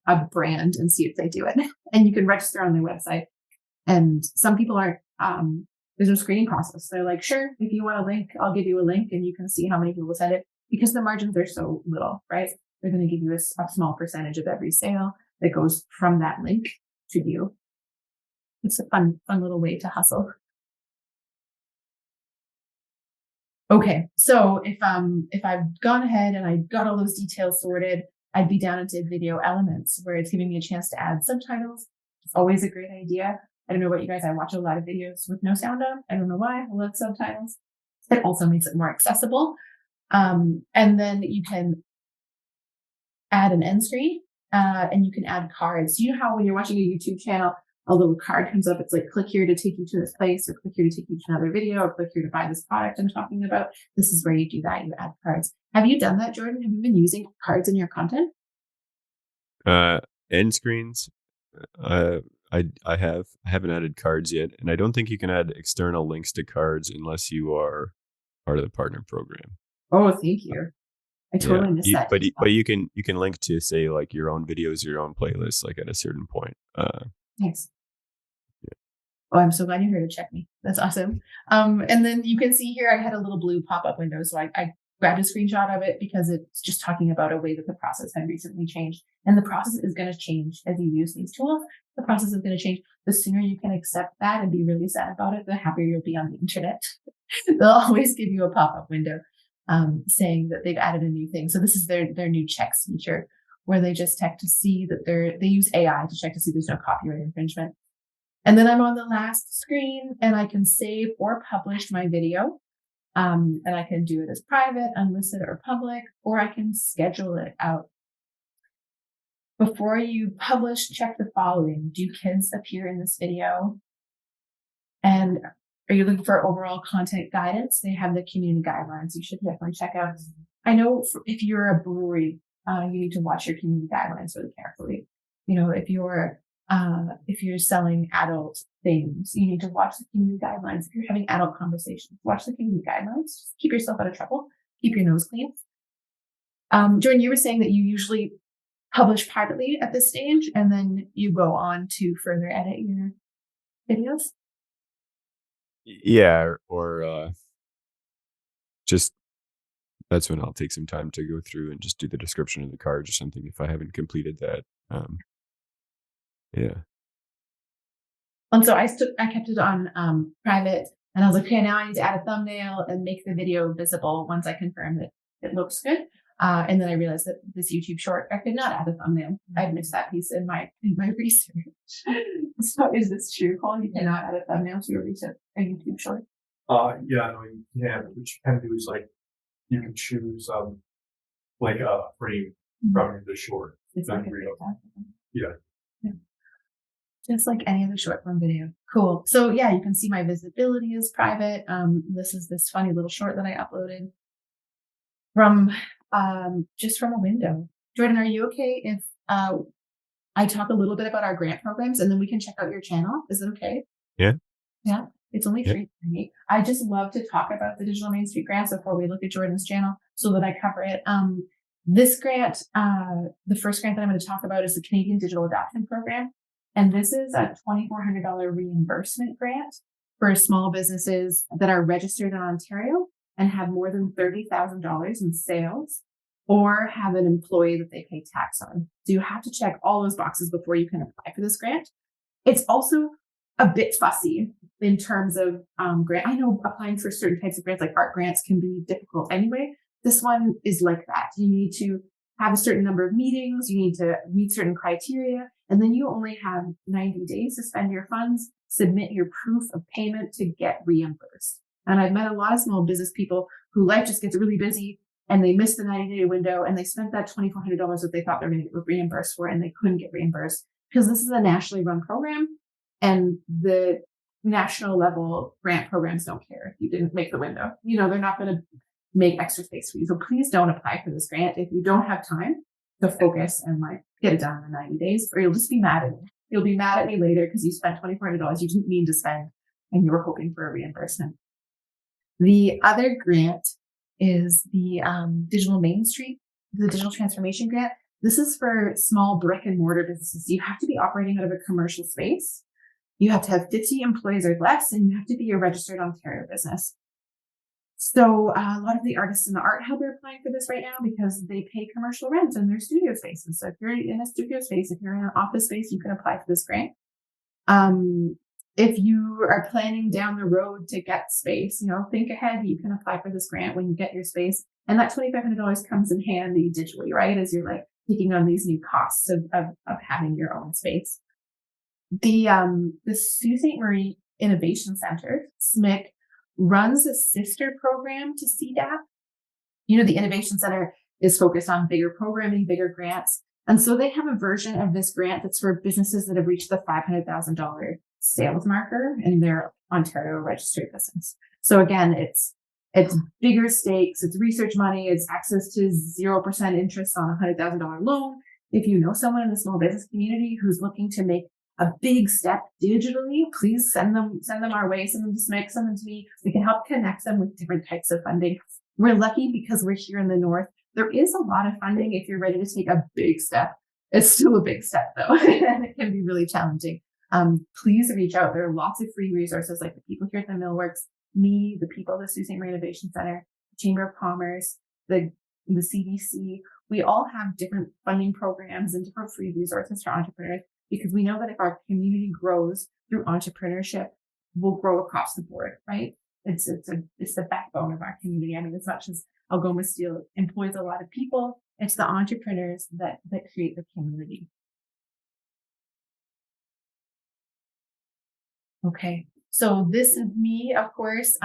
a brand and see if they do it. And you can register on their website. And some people aren't, there's no screening process. They're like, sure, if you want a link, I'll give you a link and you can see how many people send it because the margins are so little, right? They're going to give you a small percentage of every sale that goes from that link to you. It's a fun little way to hustle. Okay. So if I've gone ahead and I got all those details sorted, I'd be down into video elements where it's giving me a chance to add subtitles. It's always a great idea. I don't know about you guys. I watch a lot of videos with no sound on. I don't know why. I love subtitles. It also makes it more accessible. And then you can add an end screen, and you can add cards. You know how when you're watching a YouTube channel, a little card comes up. It's like, click here to take you to this place, or click here to take you to another video, or click here to buy this product I'm talking about. This is where you do that. You add cards. Have you done that, Jordan? Have you been using cards in your content? End screens. I haven't added cards yet, and I don't think you can add external links to cards unless you are part of the partner program. Oh, thank you. I totally missed that. But you can link to, say, like, your own videos, your own playlists, like, at a certain point. Nice. Yeah. Oh, I'm so glad you're here to check me. That's awesome. And then you can see here I had a little blue pop-up window, so I grabbed a screenshot of it because it's just talking about a way that the process had recently changed. And the process is going to change as you use these tools. The process is going to change. The sooner you can accept that and be really sad about it, the happier you'll be on the internet. They'll always give you a pop-up window saying that they've added a new thing. So this is their new checks feature, where they just check to see that they use AI to check to see there's no copyright infringement. And then I'm on the last screen, and I can save or publish my video. And I can do it as private, unlisted, or public, or I can schedule it out. Before you publish, check the following. Do kids appear in this video? And are you looking for overall content guidance? They have the community guidelines you should definitely check out. I know if you're a brewery, you need to watch your community guidelines really carefully. If you're selling adult things, you need to watch the community guidelines. If you're having adult conversations, watch the community guidelines. Just keep yourself out of trouble. Keep your nose clean. Jordan, you were saying that you usually publish privately at this stage, and then you go on to further edit your videos. Yeah, or just that's when I'll take some time to go through and just do the description of the cards or something if I haven't completed that. Yeah. And so I kept it on private, and I was like, okay, now I need to add a thumbnail and make the video visible once I confirm that it looks good. And then I realized that this YouTube short, I could not add a thumbnail. I'd missed that piece in my research. So is this true, Cole? You cannot add a thumbnail to a YouTube short? Yeah, no, you can. What you can do is, like, you can choose like a frame from the short. It's like yeah. Just like any other short form video. Cool. So yeah, you can see my visibility is private. This is this funny little short that I uploaded from just from a window. Jordan, are you okay if I talk a little bit about our grant programs, and then we can check out your channel? Is it okay? Yeah. Yeah. It's only free for me. I just love to talk about the Digital Main Street grants before we look at Jordan's channel so that I cover it. This grant, the first grant that I'm going to talk about is the Canadian Digital Adoption Program. And this is a $2,400 reimbursement grant for small businesses that are registered in Ontario and have more than $30,000 in sales, or have an employee that they pay tax on. So you have to check all those boxes before you can apply for this grant. It's also a bit fussy in terms of grant. I know applying for certain types of grants, like art grants, can be difficult anyway. This one is like that. You need to have a certain number of meetings. You need to meet certain criteria. And then you only have 90 days to spend your funds, submit your proof of payment to get reimbursed. And I've met a lot of small business people who life just gets really busy and they missed the 90-day window and they spent that $2,400 that they thought they were going to get reimbursed for, and they couldn't get reimbursed because this is a nationally run program, and the national level grant programs don't care if you didn't make the window. They're not going to make extra space for you. So please don't apply for this grant if you don't have time to focus and get it done in 90 days, or you'll just be mad at me. You'll be mad at me later because you spent $2,400 you didn't mean to spend and you were hoping for a reimbursement. The other grant is the Digital Main Street, the Digital Transformation Grant. This is for small brick and mortar businesses. You have to be operating out of a commercial space. You have to have 50 employees or less, and you have to be a registered Ontario business. So a lot of the artists in the Art Hub are applying for this right now because they pay commercial rent in their studio spaces. So if you're in a studio space, if you're in an office space, you can apply for this grant. If you are planning down the road to get space, think ahead. You can apply for this grant when you get your space. And that $2,500 comes in handy digitally, right? As you're taking on these new costs of having your own space. The Sault Ste Marie Innovation Center, SMIC, runs a sister program to CDAP. The Innovation Center is focused on bigger programming, bigger grants. And so they have a version of this grant that's for businesses that have reached the $500,000 sales marker in their Ontario registered business. So again, it's bigger stakes, it's research money, it's access to 0% interest on a $100,000 loan. If you know someone in the small business community who's looking to make a big step digitally, please send them our way, send them to Smeg, send them to me. We can help connect them with different types of funding. We're lucky because we're here in the North. There is a lot of funding if you're ready to take a big step. It's still a big step though, and it can be really challenging. Please reach out. There are lots of free resources like the people here at the Millworks, me, the people at the Sault Ste Marie Innovation Center, Chamber of Commerce, the CDC. We all have different funding programs and different free resources for entrepreneurs because we know that if our community grows through entrepreneurship, we'll grow across the board, right? It's the backbone of our community. I mean, as much as Algoma Steel employs a lot of people, it's the entrepreneurs that create the community. Okay, so this is me, of course.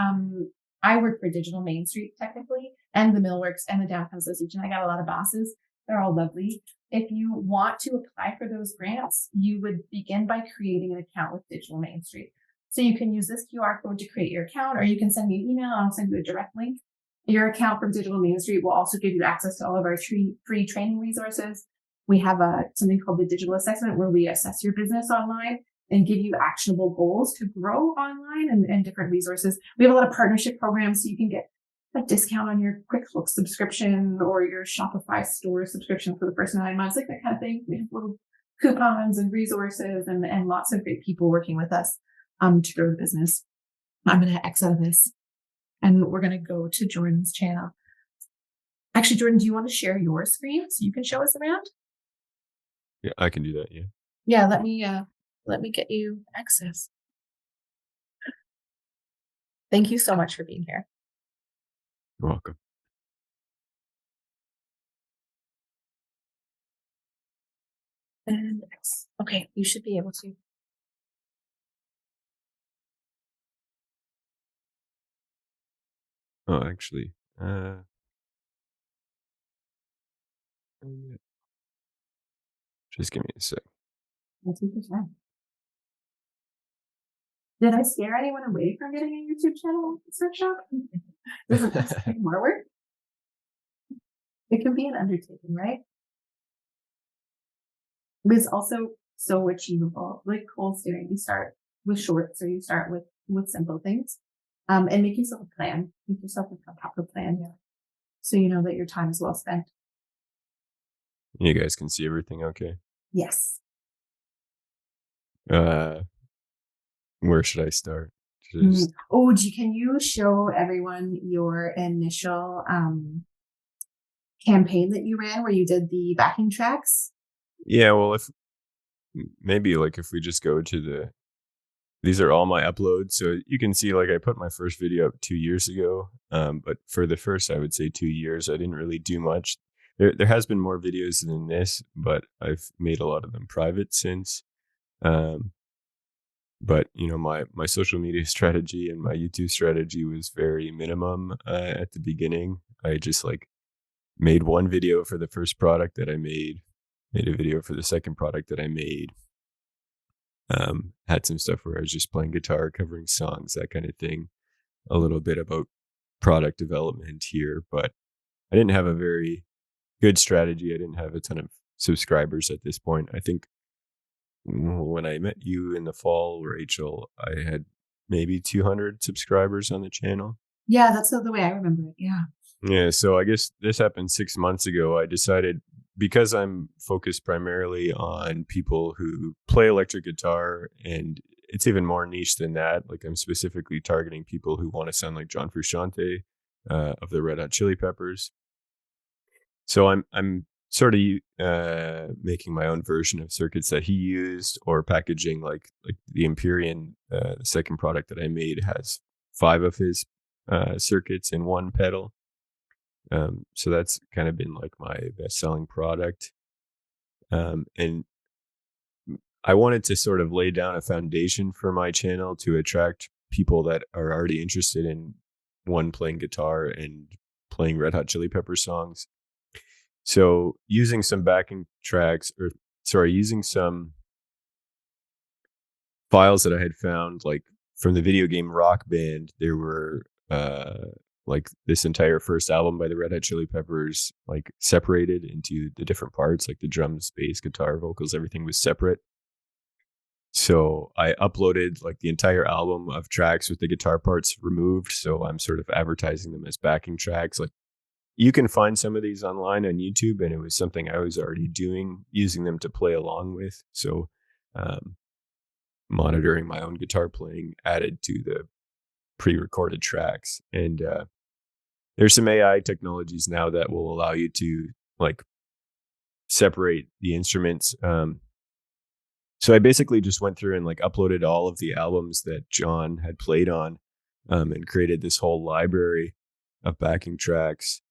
I work for Digital Main Street technically, and the Millworks and the Downtown Association. I got a lot of bosses. They're all lovely. If you want to apply for those grants, you would begin by creating an account with Digital Main Street. So you can use this QR code to create your account, or you can send me an email. I'll send you a direct link. Your account from Digital Main Street will also give you access to all of our free training resources. We have something called the Digital Assessment where we assess your business online and give you actionable goals to grow online and different resources. We have a lot of partnership programs, so you can get a discount on your QuickBooks subscription or your Shopify store subscription for the first 9 months, like that kind of thing. We have little coupons and resources and lots of great people working with us to grow the business. I'm going to X out of this and we're going to go to Jordan's channel. Actually, Jordan, do you want to share your screen so you can show us around? Yeah, I can do that. Yeah. Yeah, let me get you access. Thank you so much for being here. You're welcome. And okay, you should be able to. Oh, actually, just give me a sec. That's interesting. Did I scare anyone away from getting a YouTube channel search up? Does it take more work? It can be an undertaking, right? But it's also so achievable. Like Cole's doing, you start with shorts or you start with simple things. And make yourself a plan. Make yourself a proper plan. Yeah. So you know that your time is well spent. You guys can see everything okay? Yes. Where should I start? Can you show everyone your initial campaign that you ran where you did the backing tracks? Yeah, well, if we just go to these are all my uploads. So you can see, like, I put my first video up 2 years ago. But for the first, I would say 2 years, I didn't really do much. There has been more videos than this, but I've made a lot of them private since. But you know, my social media strategy and my YouTube strategy was very minimum at the beginning. I just made one video for the first product that I made a video for the second product that I made. Had some stuff where I was just playing guitar, covering songs, that kind of thing. A little bit about product development here, but I didn't have a very good strategy. I didn't have a ton of subscribers at this point. I think when I met you in the fall, Rachel, I had maybe 200 subscribers on the channel. Yeah, that's the way I remember it. Yeah. Yeah. So I guess this happened 6 months ago. I decided, because I'm focused primarily on people who play electric guitar, and it's even more niche than that. Like, I'm specifically targeting people who want to sound like John Frusciante of the Red Hot Chili Peppers. So I'm sort of making my own version of circuits that he used, or packaging like the Empyrean, the second product that I made, has 5 of his circuits in one pedal. So that's kind of been like my best selling product. And I wanted to sort of lay down a foundation for my channel to attract people that are already interested in playing guitar and playing Red Hot Chili Pepper songs. So using some backing tracks, using some files that I had found, like from the video game Rock Band, there were like this entire first album by the Red Hot Chili Peppers, like separated into the different parts, like the drums, bass, guitar, vocals, everything was separate. So I uploaded like the entire album of tracks with the guitar parts removed. So I'm sort of advertising them as backing tracks. Like you can find some of these online on YouTube, and it was something I was already doing, using them to play along with. So monitoring my own guitar playing added to the pre-recorded tracks. And there's some AI technologies now that will allow you to like separate the instruments. So I basically just went through and like uploaded all of the albums that John had played on, and created this whole library of backing tracks.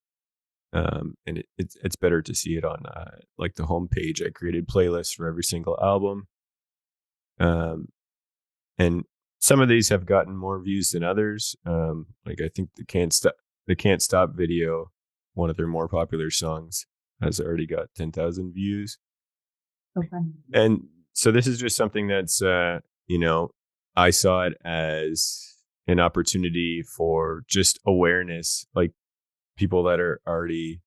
And it's better to see it on like the homepage. I created playlists for every single album. And some of these have gotten more views than others. Like I think the Can't Stop video, one of their more popular songs, has already got 10,000 views. Okay. And so this is just something that's, I saw it as an opportunity for just awareness, like people that are already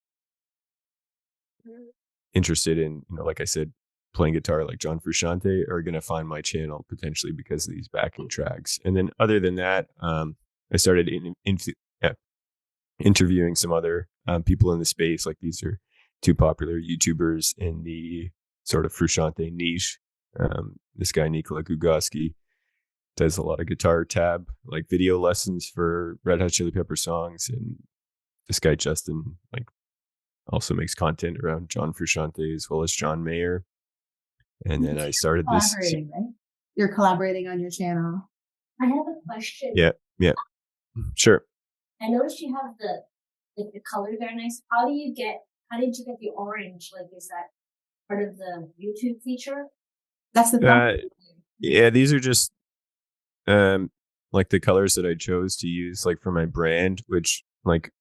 interested in, like I said, playing guitar like John Frusciante are going to find my channel potentially because of these backing tracks. And then other than that, I started interviewing some other people in the space. Like these are two popular YouTubers in the sort of Frusciante niche. This guy, Nikola Gugoski, does a lot of guitar tab, like video lessons for Red Hot Chili Pepper songs. And this guy, Justin, like also makes content around John Frusciante as well as John Mayer. And then I started this. Collaborating, right? You're collaborating on your channel. I have a question. Yeah. Sure. I noticed you have the colors are nice. How did you get the orange? Like, is that part of the YouTube feature? That's the yeah, these are just like the colors that I chose to use like for my brand, which like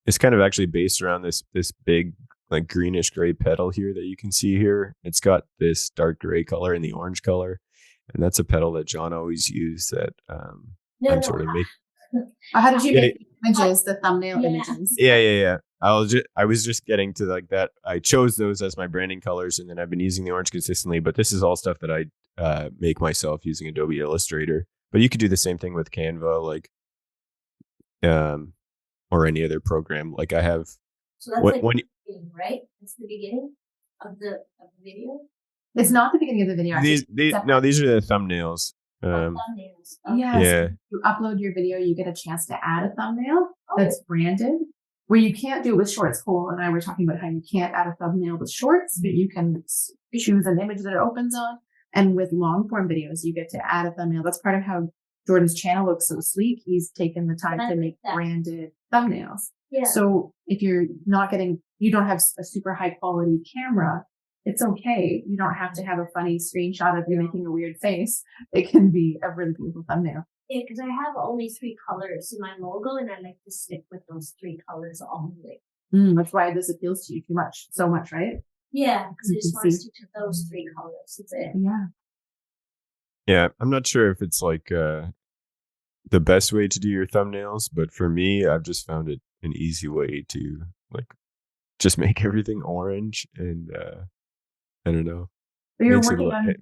is kind of actually based around this big like greenish gray pedal here that you can see here. It's got this dark gray color and the orange color, and that's a pedal that John always used that sort of making. How did you make the images, the thumbnail images? Yeah. I was just getting to like that. I chose those as my branding colors, and then I've been using the orange consistently. But this is all stuff that I make myself using Adobe Illustrator. But you could do the same thing with Canva, like or any other program. Like I have. So that's like the beginning, right? That's the beginning of the video. It's not the beginning of the video. These are the thumbnails. Thumbnails. Yes. Yeah. You upload your video, you get a chance to add a thumbnail that's branded. Where you can't do it with shorts. Cole and I were talking about how you can't add a thumbnail with shorts, but you can choose an image that it opens on. And with long form videos, you get to add a thumbnail. That's part of how Jordan's channel looks so sleek. He's taken the time to make branded thumbnails. Yeah. So if you don't have a super high quality camera, it's okay. You don't have to have a funny screenshot of you making a weird face. It can be a really beautiful thumbnail. Yeah, because I have only 3 colors in my logo, and I like to stick with those 3 colors only. That's why this appeals to you so much, right? Yeah, because I just want to stick to those 3 colors. That's it. Yeah. Yeah, I'm not sure if it's like the best way to do your thumbnails, but for me, I've just found it an easy way to like just make everything orange, and I don't know. But you're working on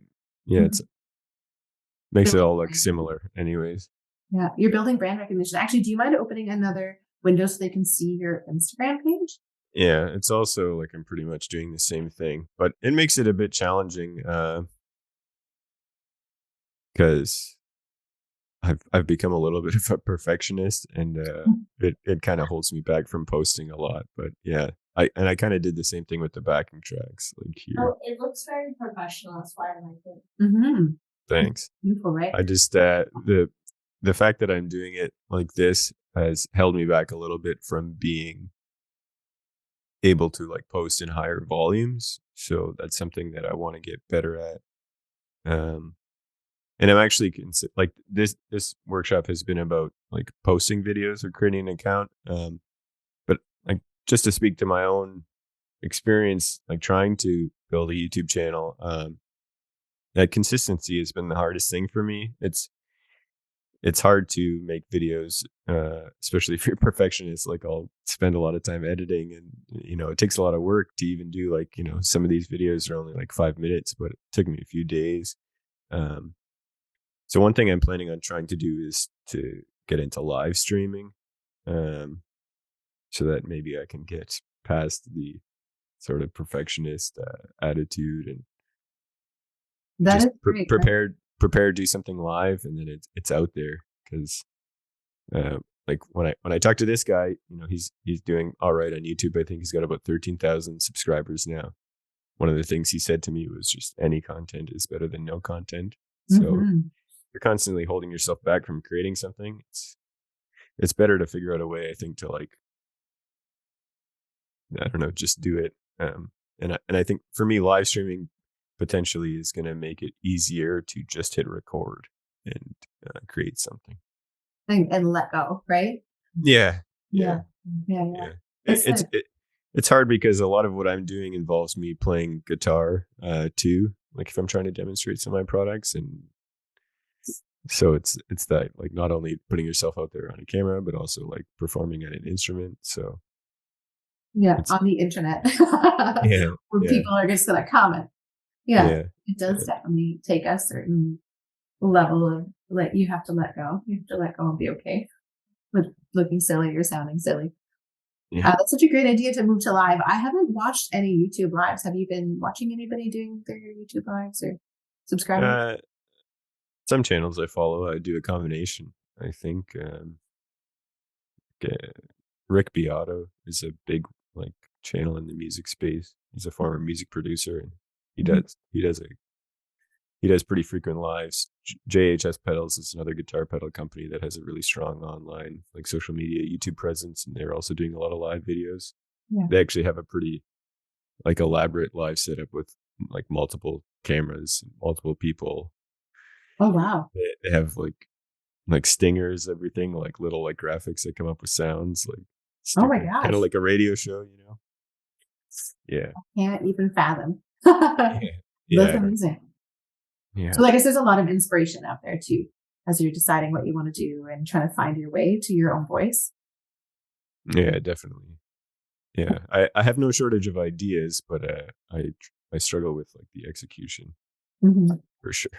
it's makes it all look similar anyways. Yeah, you're building brand recognition. Actually, do you mind opening another window so they can see your Instagram page? Yeah, it's also like I'm pretty much doing the same thing, but it makes it a bit challenging because I've become a little bit of a perfectionist, and it kind of holds me back from posting a lot. But yeah, I kind of did the same thing with the backing tracks, like here. Oh, it looks very professional. That's why I like it. Mm-hmm. Thanks. Beautiful, right? I just the fact that I'm doing it like this has held me back a little bit from being able to like post in higher volumes. So that's something that I want to get better at. And I'm actually like this workshop has been about like posting videos or creating an account. But like just to speak to my own experience, like trying to build a YouTube channel, that consistency has been the hardest thing for me. It's hard to make videos, especially if you're a perfectionist. Like I'll spend a lot of time editing, and it takes a lot of work to even do, like, some of these videos are only like 5 minutes, but it took me a few days. So one thing I'm planning on trying to do is to get into live streaming, so that maybe I can get past the sort of perfectionist attitude, and That just is great. prepared to do something live, and then it's out there. Because like when I talk to this guy, he's doing all right on YouTube. I think he's got about 13,000 subscribers now. One of the things he said to me was just any content is better than no content. So you're constantly holding yourself back from creating something. It's better to figure out a way, I think, to, like, I don't know, just do it. And I think for me, live streaming potentially is going to make it easier to just hit record and create something. And let go, right? Yeah. It's hard because a lot of what I'm doing involves me playing guitar too. Like if I'm trying to demonstrate some of my products, and so it's that, like, not only putting yourself out there on a camera, but also like performing at an instrument. So on the internet, yeah, where people are just gonna comment. Yeah. It does definitely take a certain level of, like, you have to let go. You have to let go and be okay with looking silly or sounding silly. Yeah. That's such a great idea to move to live. I haven't watched any YouTube lives. Have you been watching anybody doing their YouTube lives or subscribing? Some channels I follow, I do a combination. I think Rick Beato is a big, like, channel in the music space. He's a former music producer, and he does pretty frequent lives. JHS Pedals is another guitar pedal company that has a really strong online, like, social media, YouTube presence, and they're also doing a lot of live videos. Yeah. They actually have a pretty, like, elaborate live setup with, like, multiple cameras, multiple people. Oh wow! They have like stingers, everything, like little, like, graphics that come up with sounds, like, Oh my kind gosh! of like a radio show, Yeah. I can't even fathom. Yeah. That's amazing. Yeah. So I guess there's a lot of inspiration out there too, as you're deciding what you want to do and trying to find your way to your own voice. Yeah, definitely. Yeah. I have no shortage of ideas, but I struggle with, like, the execution for sure.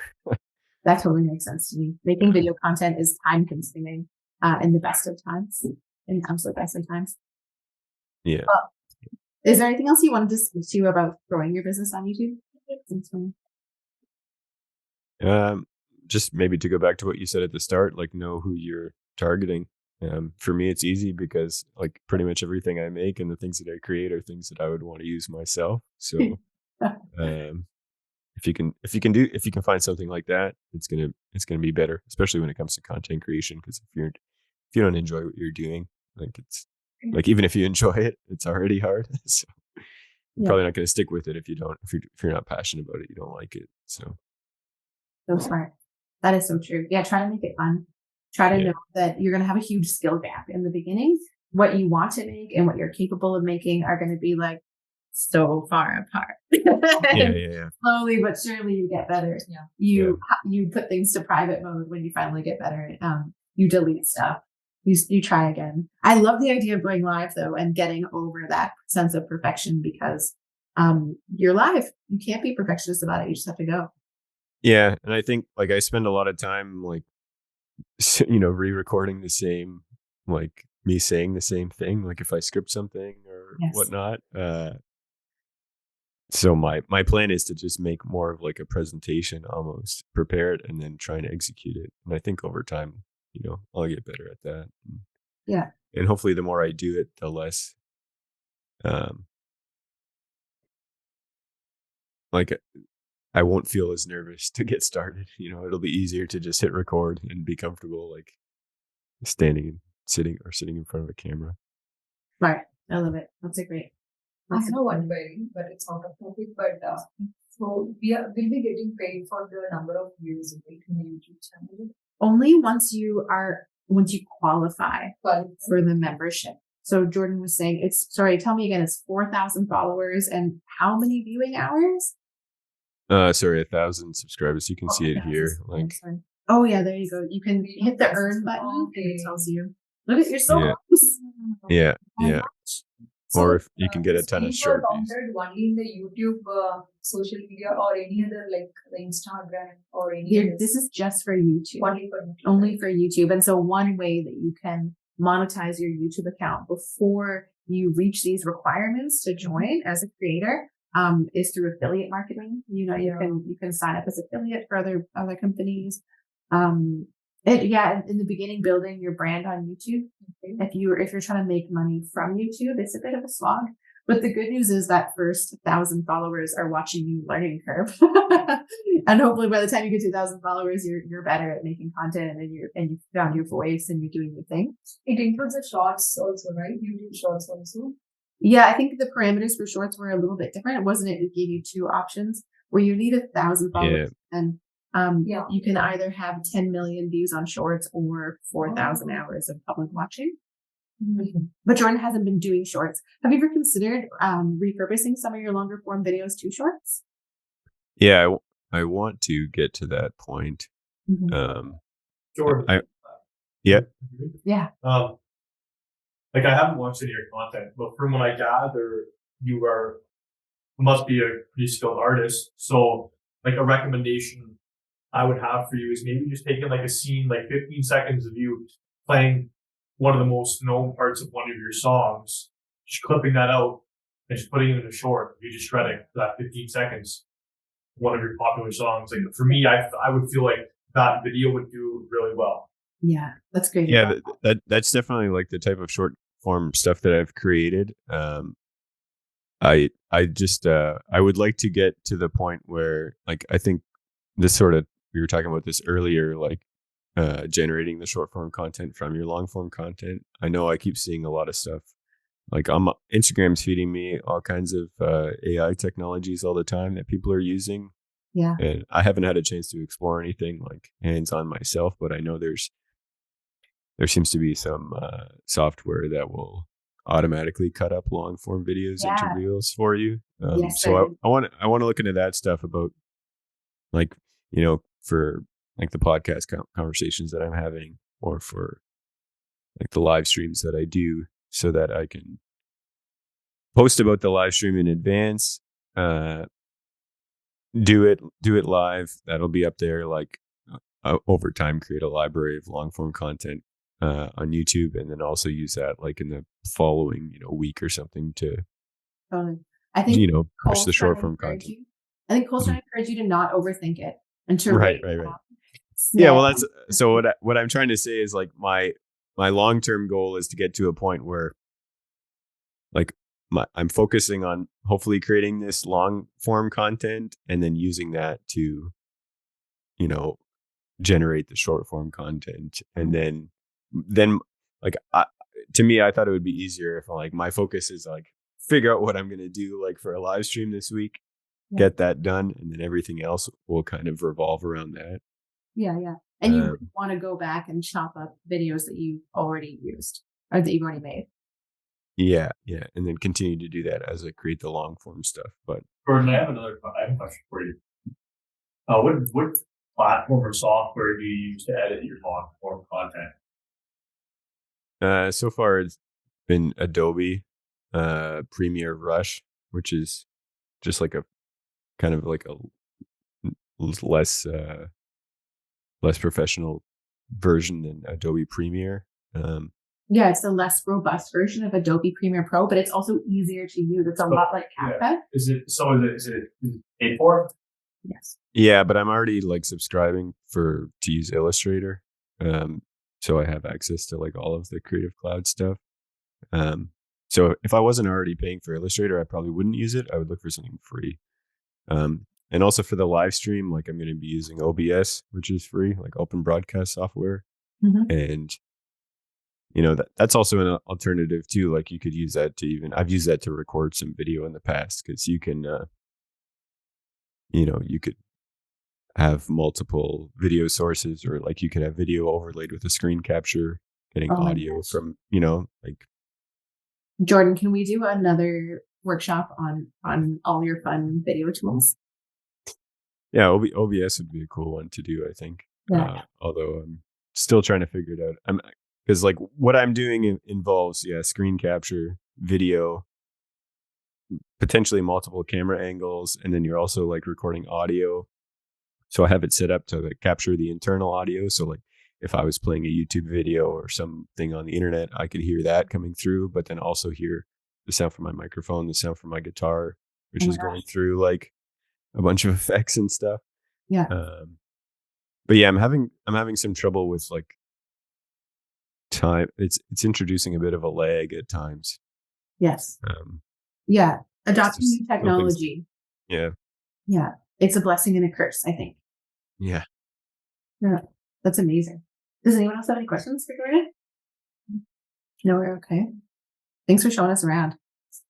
That totally makes sense to me. Making video content is time consuming in the best of times, in absolute best of times. Yeah. Is there anything else you wanted to speak to about growing your business on YouTube? Just maybe to go back to what you said at the start, like, know who you're targeting. For me, it's easy because, like, pretty much everything I make and the things that I create are things that I would want to use myself. So, if you can find something like that, it's gonna be better, especially when it comes to content creation. Because if you don't enjoy what you're doing, like, it's like, even if you enjoy it, it's already hard. So you're probably not going to stick with it if you're not passionate about it, you don't like it. So smart. That is so true. Yeah, try to make it fun. Try to know that you're going to have a huge skill gap in the beginning. What you want to make and what you're capable of making are going to be, like, so far apart. Yeah. Slowly but surely you get better. You put things to private mode when you finally get better. You delete stuff. You try again. I love the idea of going live though and getting over that sense of perfection, because you're live. You can't be perfectionist about it. You just have to go. Yeah, and I think, like, I spend a lot of time, like, re-recording the same, like, me saying the same thing, like if I script something or whatnot. So my plan is to just make more of, like, a presentation, almost prepare it, and then try and execute it. And I think over time, I'll get better at that. Yeah. And hopefully the more I do it, the less, like, I won't feel as nervous to get started. It'll be easier to just hit record and be comfortable, like, sitting in front of a camera. Right. I love it. That's a great. I have one query, but it's out of topic. But so we'll be getting paid for the number of views in the YouTube channel. Only once you qualify for the membership. So Jordan was saying tell me again, it's 4,000 followers and how many viewing hours? Sorry, 1,000 subscribers. You can see it here. Like, oh yeah, there you go. You can hit the earn button and it tells you. Look at, you're so Yeah. close. yeah, Oh my yeah. gosh. Or if you can get a these ton of videos short are views. counted only in the YouTube social media or any other like the Instagram or any Here, other. this is just for YouTube. Only for YouTube. Only for YouTube. And so one way that you can monetize your YouTube account before you reach these requirements to join as a creator is through affiliate marketing. You know, you can sign up as affiliate for other companies. In the beginning, building your brand on YouTube. If you're trying to make money from YouTube, it's a bit of a slog. But the good news is that first 1,000 followers are watching you learning curve. And hopefully by the time you get to 1,000 followers, you're better at making content and you found your voice and you're doing your thing. It includes the shorts also, right? YouTube shorts also. Yeah, I think the parameters for shorts were a little bit different. It gave you two options where you need 1,000 followers and you can either have 10 million views on shorts or 4,000 hours of public watching. Mm-hmm. But Jordan hasn't been doing shorts. Have you ever considered repurposing some of your longer form videos to shorts? Yeah, I want to get to that point. Mm-hmm. Jordan. Yeah. Like I haven't watched any of your content, but from what I gather, must be a pretty skilled artist. So like a recommendation I would have for you is maybe just taking like a scene, like 15 seconds of you playing one of the most known parts of one of your songs, just clipping that out and just putting it in a short. You just shredding for that 15 seconds, one of your popular songs. Like for me, I would feel like that video would do really well. Yeah, that's great. Yeah, that's definitely like the type of short form stuff that I've created. I would like to get to the point where, like, I think this sort of, we were talking about this earlier, like generating the short form content from your long form content. I know I keep seeing a lot of stuff like Instagram's feeding me all kinds of AI technologies all the time that people are using. Yeah. And I haven't had a chance to explore anything like hands on myself, but I know there seems to be some software that will automatically cut up long form videos into reels for you. So I want to look into that stuff about, like, you know, for like the podcast conversations that I'm having, or for like the live streams that I do, so that I can post about the live stream in advance, do it live. That'll be up there, like over time, create a library of long form content on YouTube, and then also use that like in the following, week or something to, I think, push the short form content. I think Cole's trying to encourage you to not overthink it and to right. Yeah, well, that's so what I'm trying to say is, like, my long-term goal is to get to a point where, like, I'm focusing on hopefully creating this long form content and then using that to, generate the short form content. And then like, to me, I thought it would be easier if, like, my focus is like figure out what I'm going to do, like, for a live stream this week, get that done, and then everything else will kind of revolve around that. Yeah. And you want to go back and chop up videos that you've already used or that you've already made. Yeah. And then continue to do that as I create the long form stuff. But Jordan, I have a question for you. What platform or software do you use to edit your long form content? So far it's been Adobe Premiere Rush, which is just like a kind of like a less professional version than Adobe Premiere. It's the less robust version of Adobe Premiere Pro, but it's also easier to use. It's a lot like Canva. Yeah. Is it paid for? Yes. Yeah, but I'm already like subscribing to use Illustrator. So I have access to like all of the Creative Cloud stuff. So if I wasn't already paying for Illustrator, I probably wouldn't use it. I would look for something free. And also for the live stream, like, I'm going to be using OBS, which is free, like open broadcast software. Mm-hmm. And, that's also an alternative too. Like, you could use that I've used that to record some video in the past, because you can, you could have multiple video sources, or like you can have video overlaid with a screen capture, getting audio from, like Jordan, can we do another workshop on all your fun video tools? Yeah, OBS would be a cool one to do, I think. Yeah. Although I'm still trying to figure it out. Because like what I'm doing involves screen capture, video, potentially multiple camera angles, and then you're also like recording audio. So I have it set up to like capture the internal audio. So like if I was playing a YouTube video or something on the internet, I could hear that coming through, but then also hear the sound from my microphone, the sound from my guitar, which is going through like a bunch of effects and stuff. Yeah. But yeah, I'm having some trouble with like time. It's introducing a bit of a lag at times. Yes. Yeah. Adopting new little technology. Yeah. Yeah. It's a blessing and a curse, I think. Yeah. Yeah. That's amazing. Does anyone else have any questions for Jordan? No, we're okay. Thanks for showing us around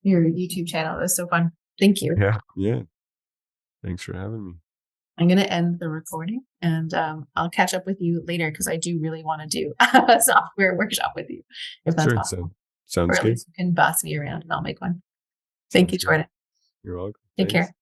your YouTube channel. It was so fun. Thank you. Yeah. Yeah. Thanks for having me. I'm going to end the recording and I'll catch up with you later because I do really want to do a software workshop with you, if that's Sure. possible. Sounds Or at good. least you can boss me around and I'll make one. Thank you, Jordan. You're welcome. Take Thanks. care.